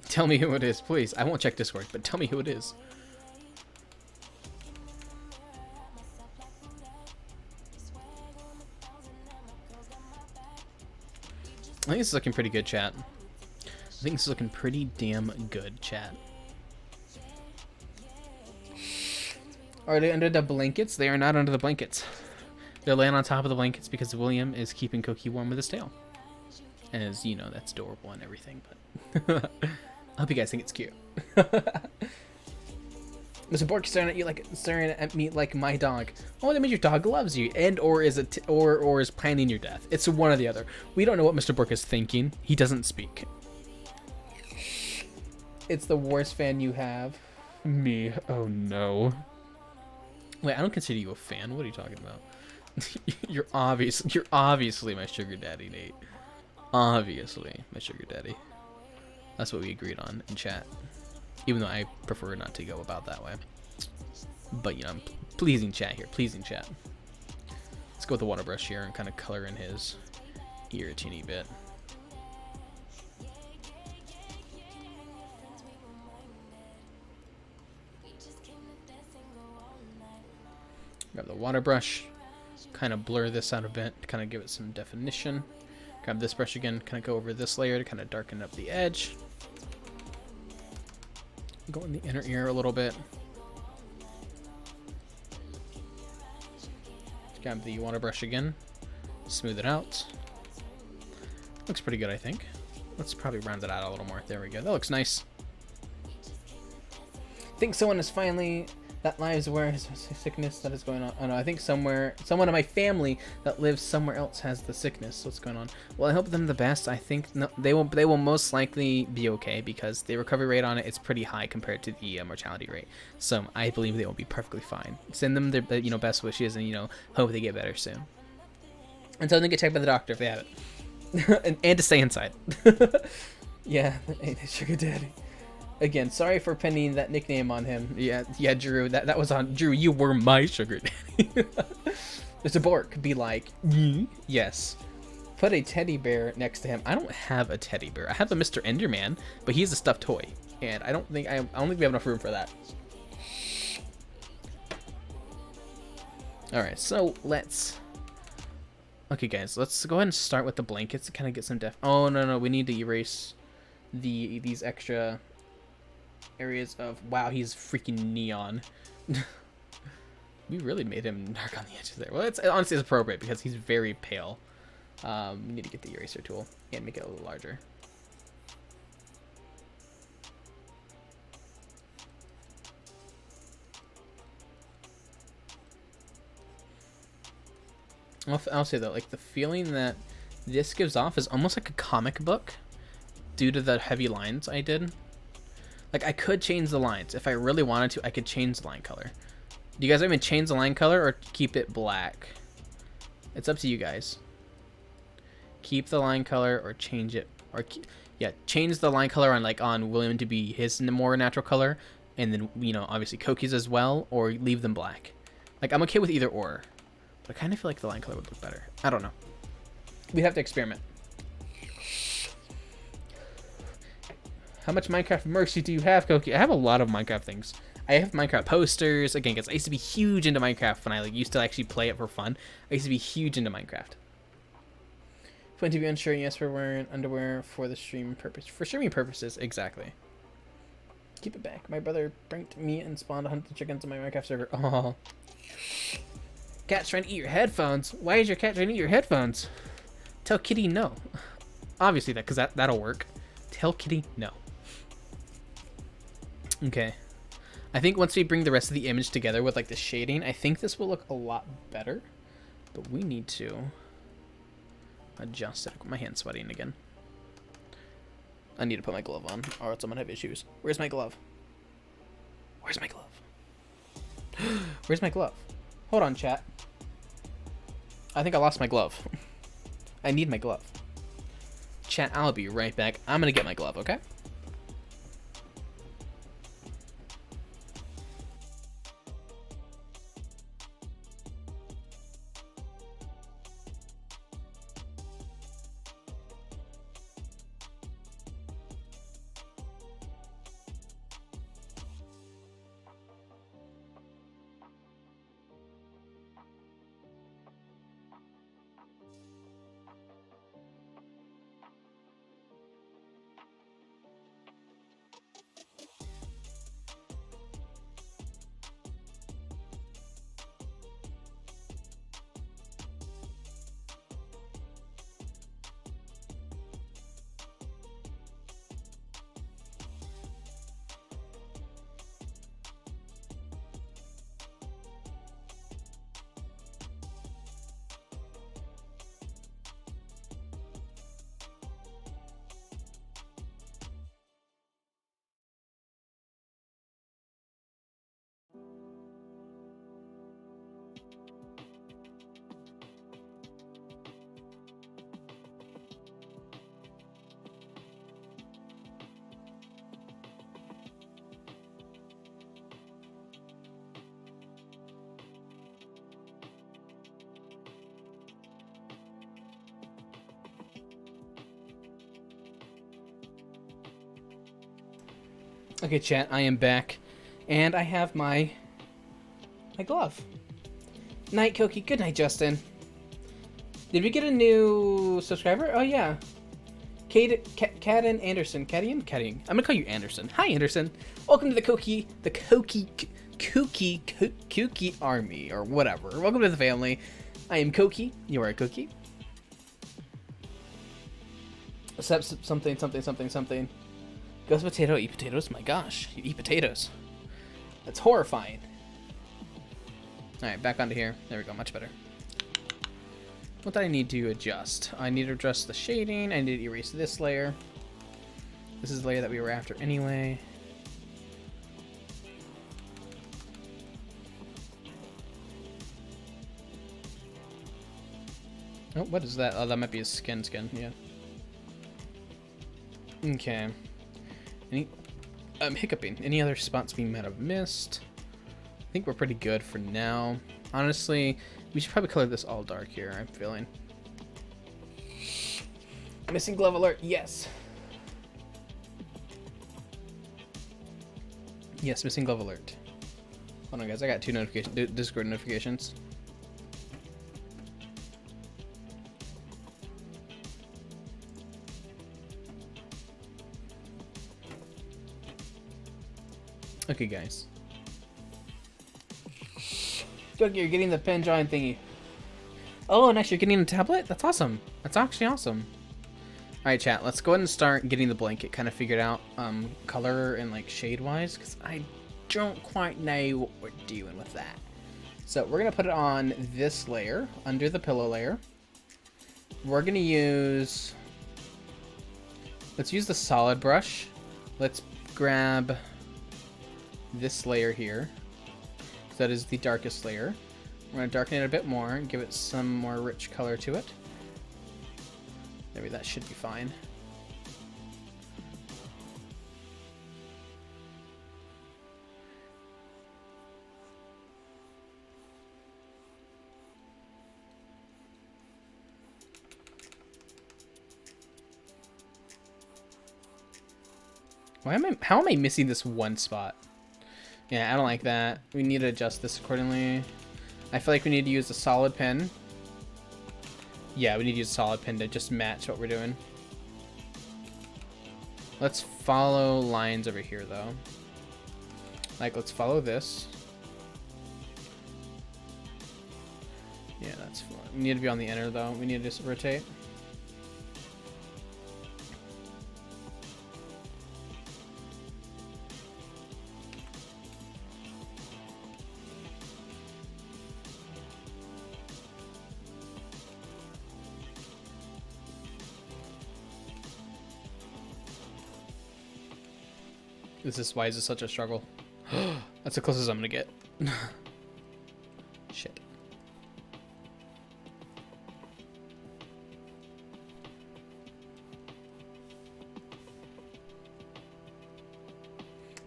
Tell me who it is, please. I won't check Discord, but tell me who it is. I think this is looking pretty good, chat. I think this is looking pretty damn good, chat. Are they under the blankets? They are not under the blankets. They're laying on top of the blankets because William is keeping Koki warm with his tail. As you know, that's adorable and everything, but I hope you guys think it's cute. Mr. Bork staring at me like my dog. Oh, that means your dog loves you, and or is or is planning your death. It's one or the other. We don't know what Mr. Bork is thinking. He doesn't speak. It's the worst fan you have. Me. Oh no. Wait, I don't consider you a fan. What are you talking about? You're obviously my sugar daddy, Nate. Obviously my sugar daddy. That's what we agreed on in chat. Even though I prefer not to go about that way. But you know, I'm pleasing chat here. Pleasing chat. Let's go with the water brush here and kind of color in his ear a teeny bit. Grab the water brush. Kind of blur this out a bit to kind of give it some definition. Grab this brush again, kind of go over this layer to kind of darken up the edge. Go in the inner ear a little bit. Grab the water brush again, smooth it out. Looks pretty good, I think. Let's probably round it out a little more. There we go. That looks nice. I think someone is finally... that lives where his sickness that is going on. Oh no, I think someone in my family that lives somewhere else has the sickness. What's going on? Well, I hope them the best. I think no, they will most likely be okay because the recovery rate on it is pretty high compared to the mortality rate. So I believe they will be perfectly fine. Send them their best wishes and hope they get better soon. Until they get checked by the doctor if they have it, and to stay inside. Yeah, sugar daddy. Again, sorry for pinning that nickname on him. Yeah, Drew. That was on Drew. You were my sugar daddy. Mr. Bork be like, yes. Put a teddy bear next to him. I don't have a teddy bear. I have a Mr. Enderman, but he's a stuffed toy, and I don't think we have enough room for that. All right, so let's. Okay, guys, let's go ahead and start with the blankets to kind of get some depth. Oh no, we need to erase these extra areas of, wow, he's freaking neon. We really made him dark on the edges there. Well, it's honestly appropriate because he's very pale. We need to get the eraser tool and make it a little larger. I'll say though, like the feeling that this gives off is almost like a comic book due to the heavy lines I did. Like, I could change the lines. If I really wanted to, I could change the line color. Do you guys even change the line color or keep it black? It's up to you guys. Keep the line color or change it. Or, yeah, change the line color on William to be his more natural color. And then, obviously Koki's as well. Or leave them black. Like, I'm okay with either or. But I kind of feel like the line color would look better. I don't know. We'd have to experiment. How much Minecraft merch do you have, Koki? I have a lot of Minecraft things. I have Minecraft posters. Again, because I used to be huge into Minecraft when I used to actually play it for fun. I used to be huge into Minecraft. Point to be unsure. Yes, we're wearing underwear for the stream purpose. For streaming purposes, exactly. Keep it back. My brother pranked me and spawned 100 chickens on my Minecraft server. Oh. Cat's trying to eat your headphones. Why is your cat trying to eat your headphones? Tell Kitty no. Obviously because that'll work. Tell Kitty no. Okay. I think once we bring the rest of the image together with like the shading, I think this will look a lot better. But we need to adjust it. My hand's sweating again. I need to put my glove on, or else I'm gonna have issues. Where's my glove? Where's my glove? Where's my glove? Hold on, chat. I think I lost my glove. I need my glove. Chat, I'll be right back. I'm gonna get my glove, okay? Okay, chat, I am back, and I have my glove. Night, Koki. Good night, Justin. Did we get a new subscriber? Oh yeah, Cadden Anderson. Caddian. I'm gonna call you Anderson. Hi, Anderson. Welcome to the Koki army or whatever. Welcome to the family. I am Koki. You are a Koki. Except something. Ghost potato, eat potatoes? My gosh, you eat potatoes. That's horrifying. Alright, back onto here. There we go, much better. What do I need to adjust? I need to adjust the shading. I need to erase this layer. This is the layer that we were after anyway. Oh, what is that? Oh, that might be his skin, yeah. Okay. Hiccuping. Any other spots we might have missed? I think we're pretty good for now. Honestly, we should probably color this all dark here, I'm feeling. Missing glove alert, yes. Yes, missing glove alert. Hold on, guys, I got 2 Discord notifications. Okay, guys. Koki, you're getting the pen drawing thingy. Oh, nice, you're getting a tablet? That's awesome. That's actually awesome. Alright, chat, let's go ahead and start getting the blanket kind of figured out, color and, like, shade-wise, because I don't quite know what we're doing with that. So, we're going to put it on this layer, under the pillow layer. We're going to use... Let's use the solid brush. Let's grab this layer here. That is the darkest layer. We're going to darken it a bit more and give it some more rich color to it. Maybe that should be fine. How am I missing this one spot? Yeah, I don't like that. We need to adjust this accordingly. I feel like we need to use a solid pin. Yeah, we need to use a solid pin to just match what we're doing. Let's follow lines over here, though. Like, let's follow this. Yeah, that's fine. We need to be on the inner, though. We need to just rotate. Why is this such a struggle? That's the closest I'm gonna get. Shit.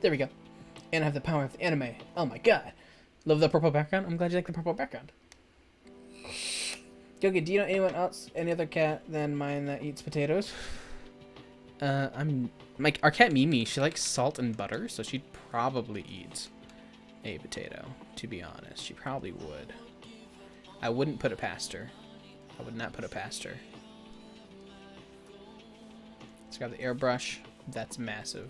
There we go. And I have the power of the anime. Oh my god. Love the purple background. I'm glad you like the purple background. Koki, do you know anyone else, any other cat than mine that eats potatoes? I'm like our cat Mimi. She likes salt and butter, so she'd probably eat a potato. To be honest, she probably would. I wouldn't put it past her. I would not put it past her. Let's grab the airbrush. That's massive.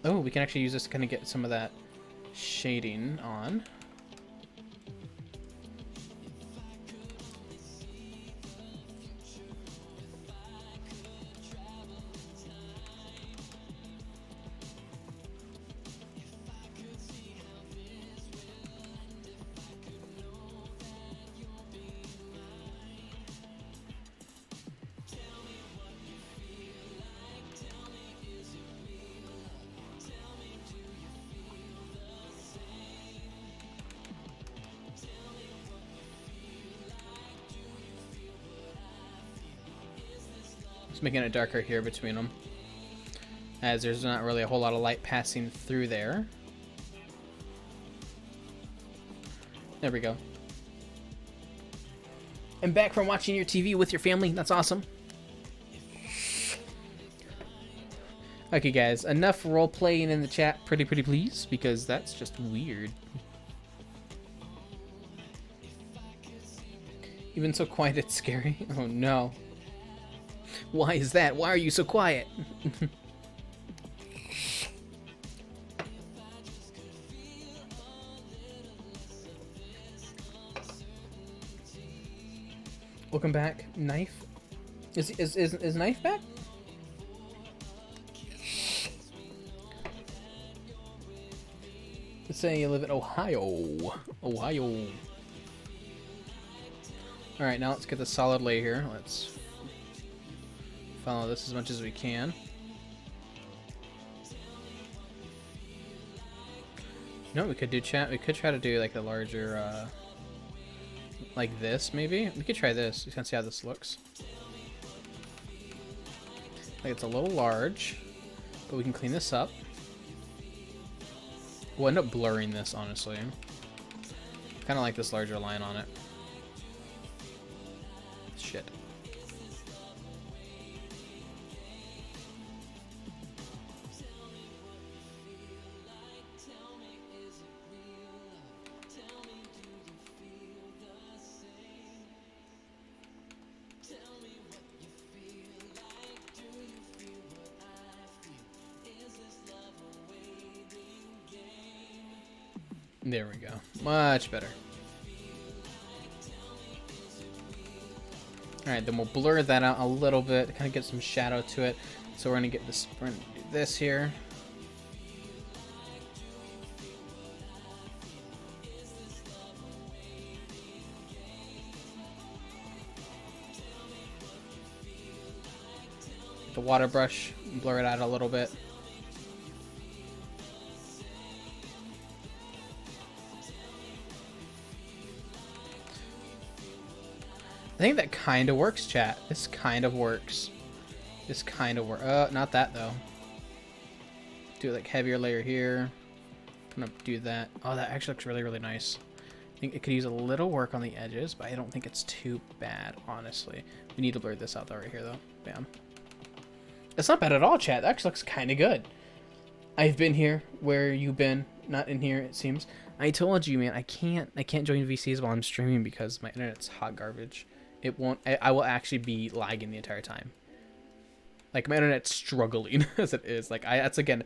Oh, we can actually use this to kind of get some of that shading on. Making it darker here between them, as there's not really a whole lot of light passing through there. There we go. And back from watching your TV with your family. That's awesome. Okay, guys, enough role playing in the chat, pretty please, because that's just weird. Even so quiet, it's scary. Oh no. Why is that? Why are you so quiet? Welcome back, Knife. Is Knife back? Let's say you live in Ohio. Ohio. Alright, now let's get the solid lay here. Let's follow this as much as we can. You know what we could do, chat? We could try to do like a larger, like this, maybe? We could try this. Just kind of see how this looks. Like it's a little large, but we can clean this up. We'll end up blurring this, honestly. Kind of like this larger line on it. Shit. There we go. Much better. Alright, then we'll blur that out a little bit, kind of get some shadow to it. So we're gonna get this, we're gonna do this here. The water brush, blur it out a little bit. I think that kind of works, chat. This kind of works. This kind of works. Not that, though. Do like heavier layer here. I'm gonna do that. Oh, that actually looks really nice. I think it could use a little work on the edges, but I don't think it's too bad, honestly. We need to blur this out though, right here, though. Bam. It's not bad at all, chat. That actually looks kind of good. I've been here where you've been, not in here, it seems. I told you, man, I can't join VCs while I'm streaming because my internet's hot garbage. It won't. I will actually be lagging the entire time. Like my internet's struggling as it is. Like that's again,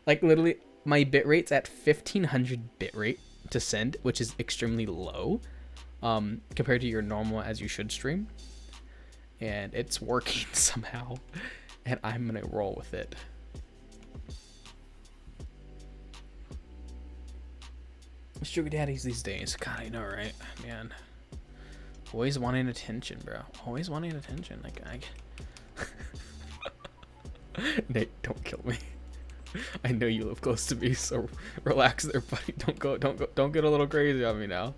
like literally my bit rate's at 1500 bit rate to send, which is extremely low, compared to your normal as you should stream, and it's working somehow, and I'm gonna roll with it. Sugar daddies these days, God, I know, right, man? Always wanting attention, bro. Always wanting attention. Like Nate, don't kill me. I know you live close to me, so relax there, buddy. Don't get a little crazy on me now.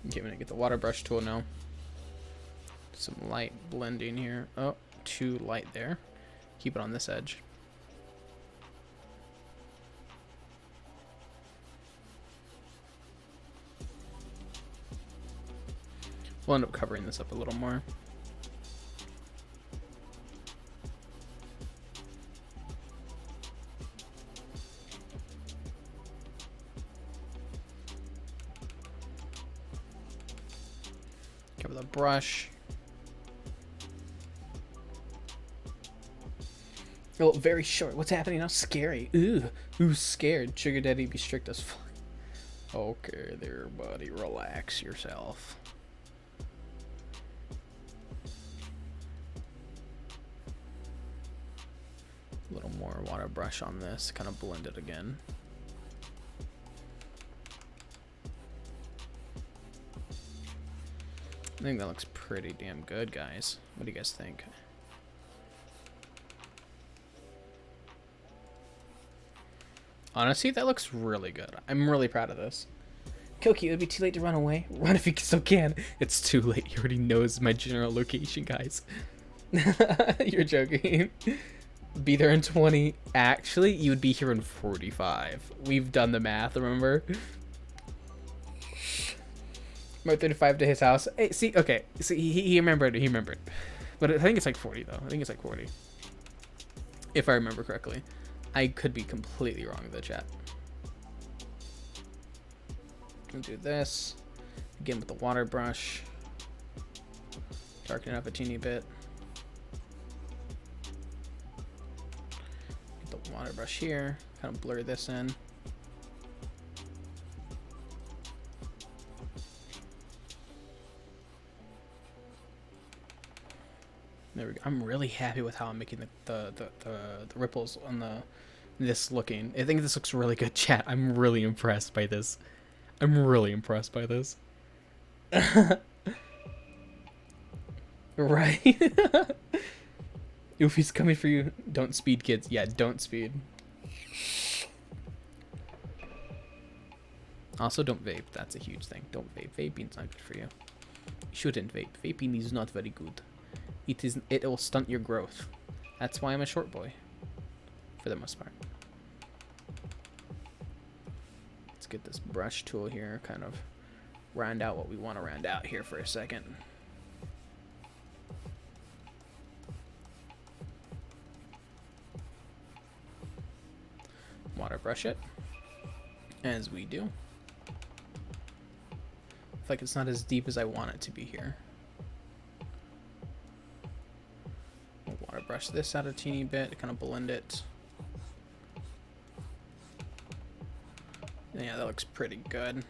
Okay, I'm gonna get the water brush tool now. Some light blending here. Oh, too light there. Keep it on this edge. We'll end up covering this up a little more. Cover the brush. Oh, very short. What's happening now? Scary. Ooh, scared. Sugar daddy be strict as fuck. Okay, there, buddy. Relax yourself. A little more water brush on this. Kind of blend it again. I think that looks pretty damn good, guys. What do you guys think? Honestly, that looks really good. I'm really proud of this. Koki, it would be too late to run away. Run if you still can. It's too late. He already knows my general location, guys. You're joking. Be there in 20. Actually, you would be here in 45. We've done the math, remember? About 35 to his house. Hey, see, okay. See, he remembered. He remembered. But I think it's like 40, though. I think it's like 40. If I remember correctly. I could be completely wrong in the chat. Gonna do this. Again with the water brush. Darken it up a teeny bit. Get the water brush here. Kind of blur this in. There we go. I'm really happy with how I'm making the ripples on this looking. I think this looks really good, chat. I'm really impressed by this. I'm really impressed by this. Right? If he's coming for you, don't speed, kids. Yeah, don't speed. Also, don't vape. That's a huge thing. Don't vape. Vaping's not good for you. You shouldn't vape. Vaping is not very good. It will stunt your growth. That's why I'm a short boy. For the most part. Let's get this brush tool here, kind of round out what we want to round out here for a second. Water brush it. As we do. I feel like it's not as deep as I want it to be here. Water brush this out a teeny bit, kind of blend it. Yeah, that looks pretty good.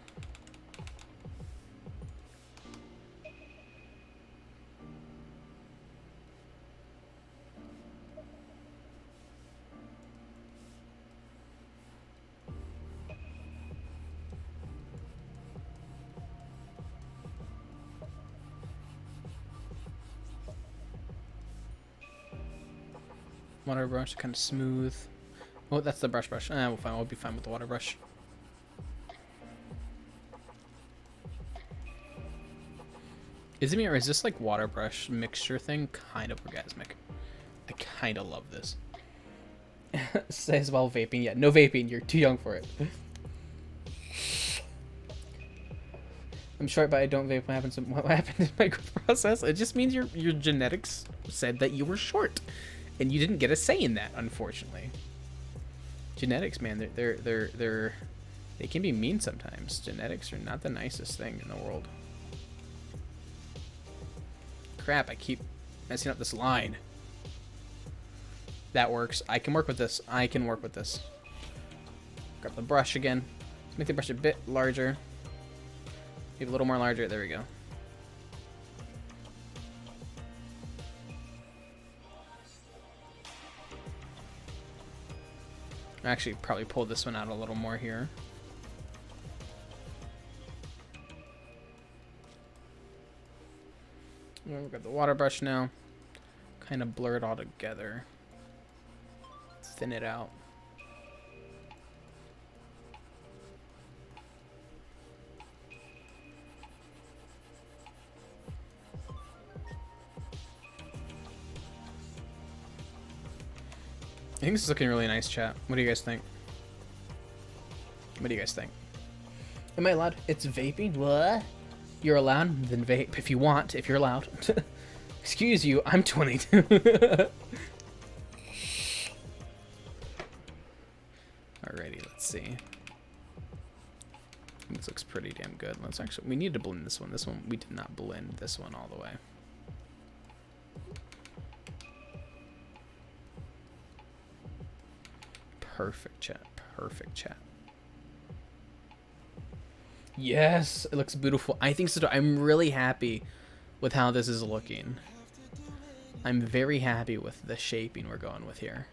Water brush, kind of smooth. Oh, that's the brush. We'll fine. We'll be fine with the water brush. Is this like water brush mixture thing kind of orgasmic? I kind of love this. Says while vaping. Yeah, no vaping. You're too young for it. I'm short, but I don't vape. What happened in my process? It just means your genetics said that you were short, and you didn't get a say in that, unfortunately. Genetics, man, they can be mean sometimes. Genetics are not the nicest thing in the world. Crap! I keep messing up this line. That works. I can work with this. I can work with this. Grab the brush again. Let's make the brush a bit larger. Maybe a little more larger. There we go. Actually, probably pull this one out a little more here. We've got the water brush now. Kind of blur it all together. Thin it out. I think this is looking really nice, chat. What do you guys think? What do you guys think? Am I allowed? It's vaping? What? You're allowed? Then vape if you want, if you're allowed. Excuse you, I'm 22. Alrighty, let's see. This looks pretty damn good. Let's actually, we need to blend this one. This one, we did not blend this one all the way. Perfect chat. Perfect chat. Yes, it looks beautiful. I think so too. I'm really happy with how this is looking. I'm very happy with the shaping we're going with here.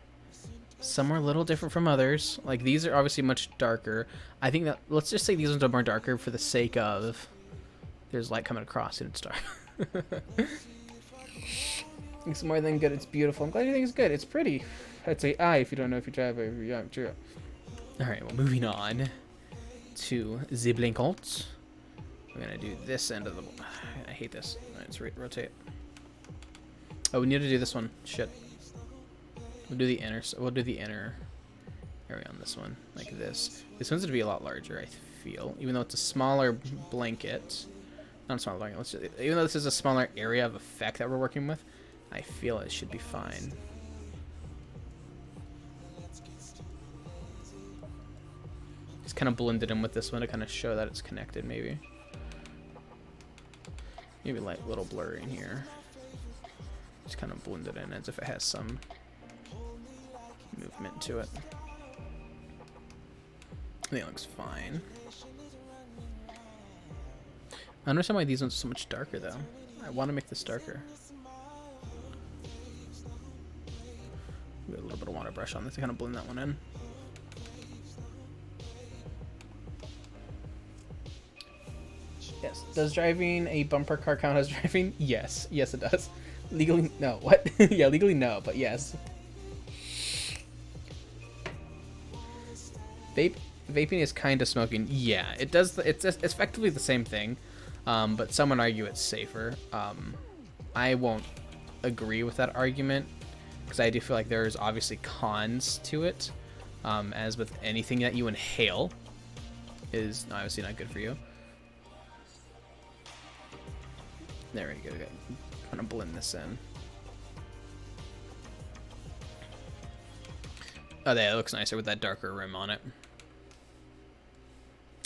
Some are a little different from others. Like these are obviously much darker. I think that, let's just say these ones are more darker for the sake of there's light coming across and it's dark. It's more than good. It's beautiful. I'm glad you think it's good. It's pretty. I'd say aye if you don't know if you drive over young. True. Alright, well, moving on to the blinkot. We're gonna do this end of the. I hate this. Alright, let's rotate. Oh, we need to do this one. Shit. We'll do the inner. We'll do the inner area on this one, like this. This one's gonna be a lot larger, I feel, even though it's a smaller blanket. Not a smaller blanket. Let's just, even though this is a smaller area of effect that we're working with, I feel it should be fine. Just kind of blend it in with this one to kind of show that it's connected, maybe. Maybe like a little blurry in here. Just kind of blend it in as if it has some movement to it. I think it looks fine. I understand why these ones are so much darker though. I want to make this darker. Get a little bit of water brush on this to kind of blend that one in. Yes. Does driving a bumper car count as driving? Yes. Yes, it does. Legally, no. What? Yeah, legally no, but yes. Vaping is kind of smoking. Yeah, it does. It's effectively the same thing, but some would argue it's safer. I won't agree with that argument because I do feel like there's obviously cons to it, as with anything that you inhale is obviously not good for you. There we go. I'm gonna blend this in. Oh, yeah, it looks nicer with that darker rim on it.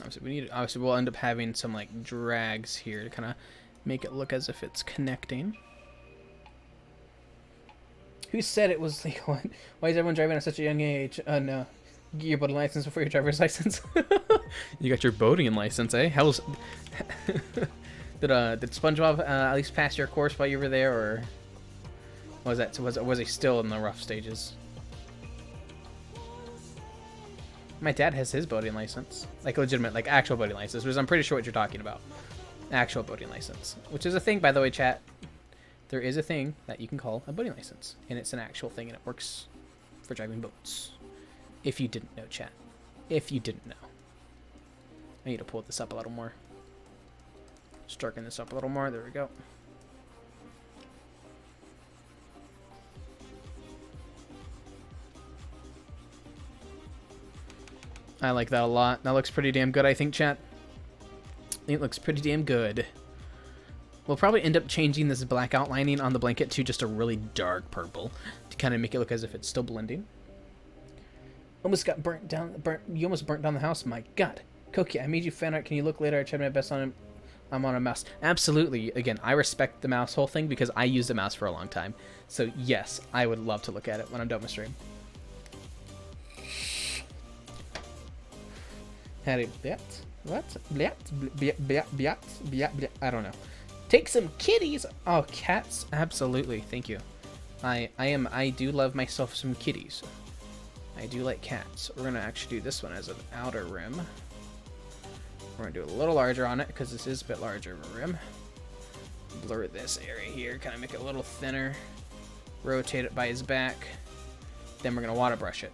Obviously we'll end up having some like drags here to kind of make it look as if it's connecting. Who said it was legal? Why is everyone driving at such a young age? No. Get your boating license before your driver's license. You got your boating license, eh? How's did SpongeBob at least pass your course while you were there, or was he still in the rough stages? My dad has his boating license, like legitimate, like actual boating license, which I'm pretty sure what you're talking about. Actual boating license, which is a thing, by the way, chat. There is a thing that you can call a boating license, and it's an actual thing, and it works for driving boats. If you didn't know, chat. If you didn't know. I need to pull this up a little more. Just darken this up a little more. There we go. I like that a lot. That looks pretty damn good, I think, chat. It looks pretty damn good. We'll probably end up changing this black outlining on the blanket to just a really dark purple to kind of make it look as if it's still blending. Almost got burnt down. You almost burnt down the house. My God, Koki, I made you fan art. Can you look later? I tried my best on him. I'm on a mouse. Absolutely. Again, I respect the mouse whole thing because I used a mouse for a long time. So yes, I would love to look at it when I'm done with stream. Harry, what? I don't know. Take some kitties. Oh, cats. Absolutely. Thank you. I do love myself some kitties. I do like cats. We're going to actually do this one as an outer rim. We're going to do a little larger on it because this is a bit larger of a rim. Blur this area here, kind of make it a little thinner. Rotate it by his back. Then we're going to water brush it.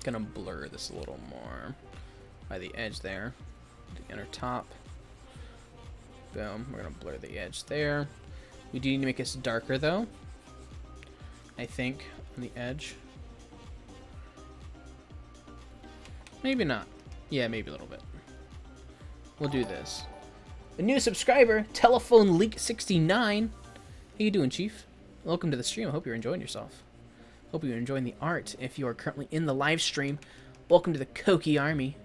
Gonna blur this a little more by the edge there, the inner top. Boom. We're gonna blur the edge there. We do need to make this darker though, I think, on the edge. Maybe not. Yeah, maybe a little bit. We'll do this. A new subscriber, Telephone Leak 69. How you doing, Chief? Welcome to the stream. I hope you're enjoying yourself. Hope you're enjoying the art. If you are currently in the live stream, welcome to the Koki army.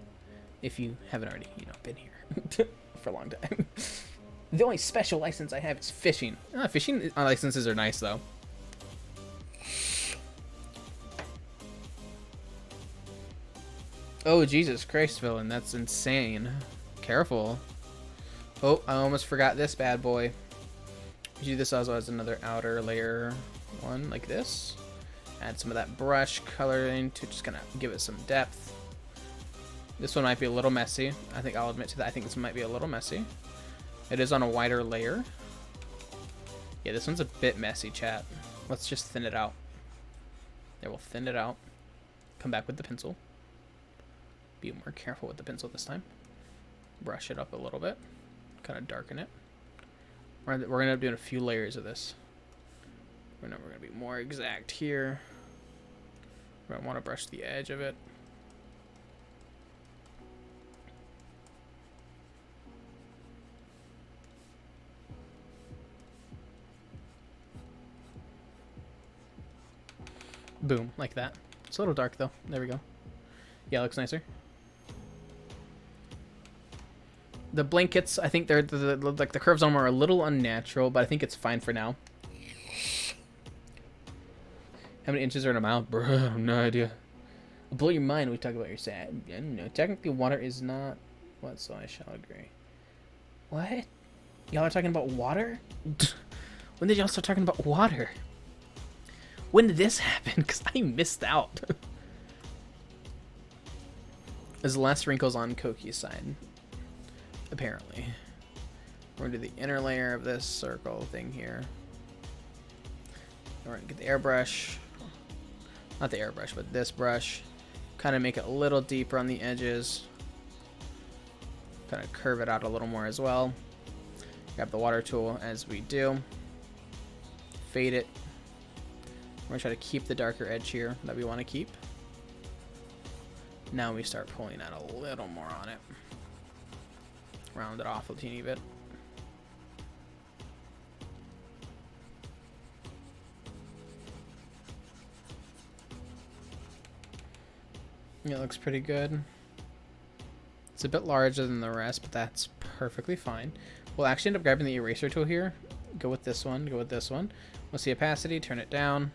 If you haven't already, been here for a long time. The only special license I have is fishing. Fishing licenses are nice, though. Oh, Jesus Christ, villain. That's insane. Careful. Oh, I almost forgot this bad boy. Do this also as another outer layer one, like this. Add some of that brush coloring to just kind of give it some depth. This one might be a little messy. I think I'll admit to that. I think this might be a little messy. It is on a wider layer. Yeah, this one's a bit messy, chat. Let's just thin it out. There, we'll thin it out. Come back with the pencil. Be more careful with the pencil this time. Brush it up a little bit. Kind of darken it. We're going to end up doing a few layers of this. We're going to be more exact here. We're going to want to brush the edge of it. Boom, like that. It's a little dark though. There we go. Yeah, it looks nicer. The blankets, I think they're like the curves on them are a little unnatural, but I think it's fine for now. How many inches are in a mile? Bruh, I have no idea. I'll blow your mind when we talk about your sad. I don't know. Technically, water is not what, so I shall agree. What? Y'all are talking about water? When did y'all start talking about water? When did this happen? Because I missed out. There's the last wrinkles on Koki's side. Apparently. We're going to do the inner layer of this circle thing here. We're going to get the airbrush. Not the airbrush, but this brush. Kind of make it a little deeper on the edges. Kind of curve it out a little more as well. Grab the water tool as we do. Fade it. We're going to try to keep the darker edge here that we want to keep. Now we start pulling out a little more on it. Round it off a teeny bit. It looks pretty good. It's a bit larger than the rest, but that's perfectly fine. We'll actually end up grabbing the eraser tool here. Go with this one, go with this one. We'll see opacity, turn it down.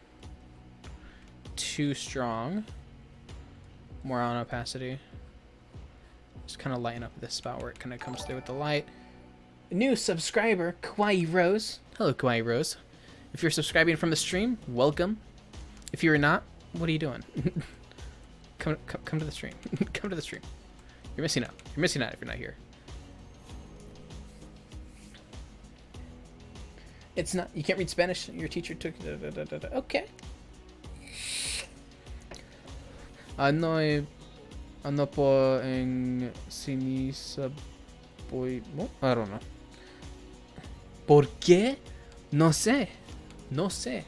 Too strong. More on opacity. Just kind of lighten up this spot where it kind of comes through with the light. New subscriber, Kawaii Rose. Hello, Kawaii Rose. If you're subscribing from the stream, welcome. If you're not, what are you doing? Come to the stream. Come to the stream. You're missing out. You're missing out if you're not here. It's not. You can't read Spanish. Your teacher took. Okay. Ano po en sinisaboy mo? I don't know. ¿Por qué? No sé. No sé.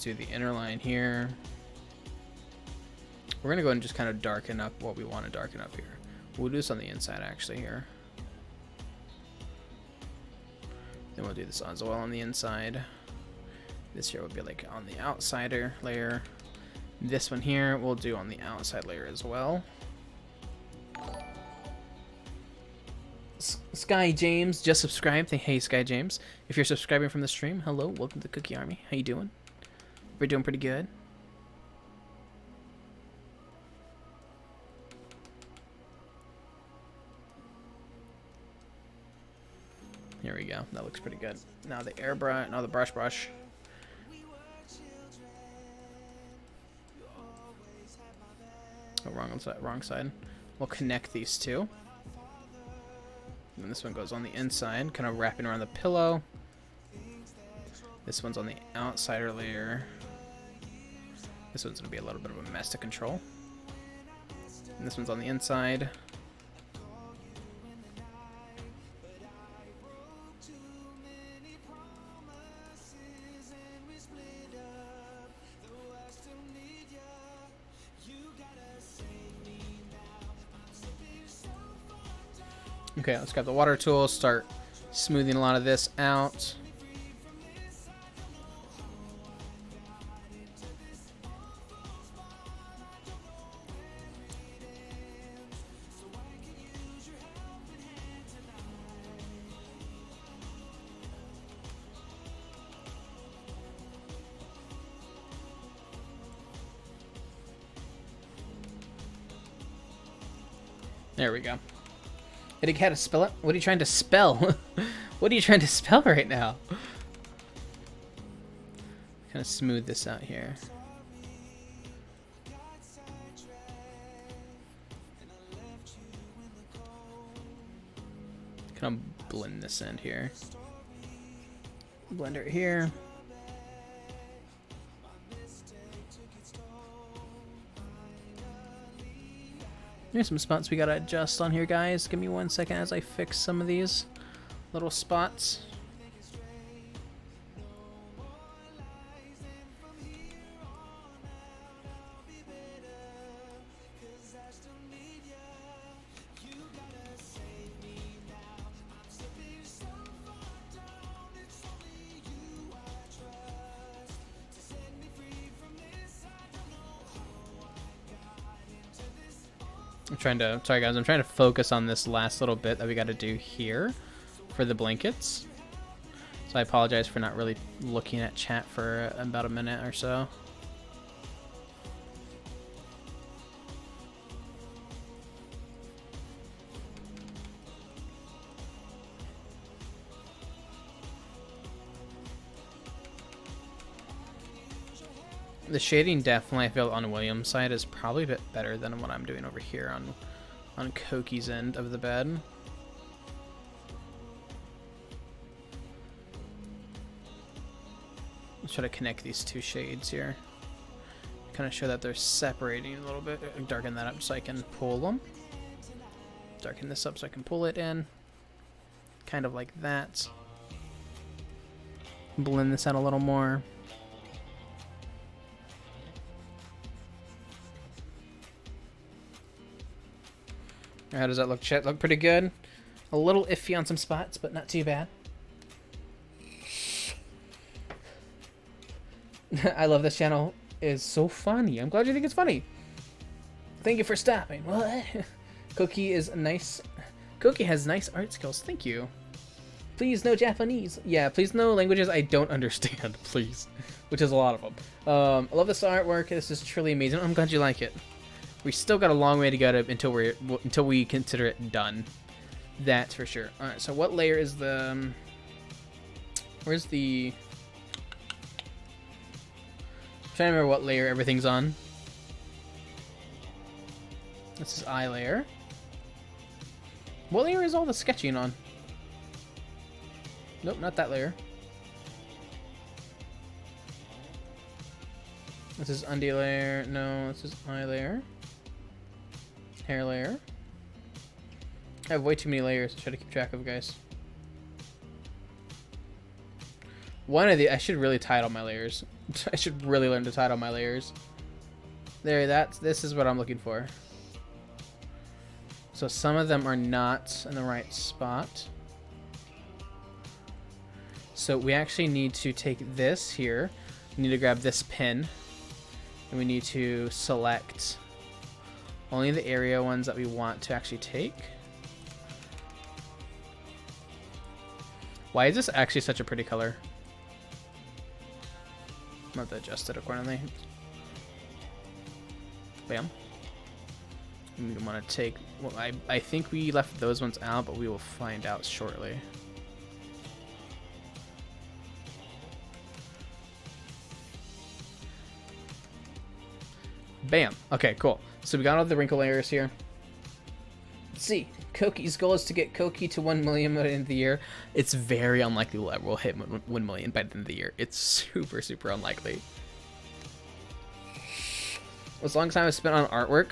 do the inner line here. We're going to go ahead and just kind of darken up what we want to darken up here. We'll do this on the inside actually here. Then we'll do this as well on the inside. This here will be like on the outsider layer. This one here we'll do on the outside layer as well. Sky James just subscribed. Hey Sky James, if you're subscribing from the stream, hello, welcome to the Cookie Army. How you doing? We're doing pretty good. Here we go. That looks pretty good. Now the airbrush. Now the brush. Oh, wrong side. We'll connect these two. And this one goes on the inside, kind of wrapping around the pillow. This one's on the outsider layer. This one's gonna be a little bit of a mess to control. And this one's on the inside. Okay, let's grab the water tool, start smoothing a lot of this out. There we go. Did he had to spell it? What are you trying to spell? What are you trying to spell right now? Kind of smooth this out here. Kind of blend this end here. Blend it here. Here's some spots we gotta adjust on here, guys. Give me 1 second as I fix some of these little spots. Sorry guys, I'm trying to focus on this last little bit that we got to do here for the blankets. So I apologize for not really looking at chat for about a minute or so. The shading definitely, I feel, on William's side is probably a bit better than what I'm doing over here on Koki's end of the bed. Let's try to connect these two shades here. Kind of show that they're separating a little bit. Darken that up so I can pull them. Darken this up so I can pull it in. Kind of like that. Blend this out a little more. How does that look, chat? Look pretty good. A little iffy on some spots, but not too bad. I love this channel. It's so funny. I'm glad you think it's funny. Thank you for stopping. What? Koki is nice. Koki has nice art skills. Thank you. Please no Japanese. Yeah, please no languages I don't understand, please. Which is a lot of them. I love this artwork. This is truly amazing. I'm glad you like it. We still got a long way to go until we consider it done. That's for sure. All right. So what layer is the? Where's the? I'm trying to remember what layer everything's on. This is eye layer. What layer is all the sketching on? Nope, not that layer. This is undie layer. No, this is eye layer. Hair layer. I have way too many layers to try to keep track of, guys. One of the I should really title my layers. I should really learn to title my layers. There, this is what I'm looking for. So some of them are not in the right spot. So we actually need to take this here. We need to grab this pin. And we need to select only the area ones that we want to actually take. Why is this actually such a pretty color? I'm going to adjust it accordingly. Bam. We want to take... Well, I think we left those ones out, but we will find out shortly. Bam. Okay, cool. So we got all the wrinkle layers here. Let's see. Koki's goal is to get Koki to 1 million by the end of the year. It's very unlikely we'll hit 1 million by the end of the year. It's super, super unlikely. As long as time is spent on artwork,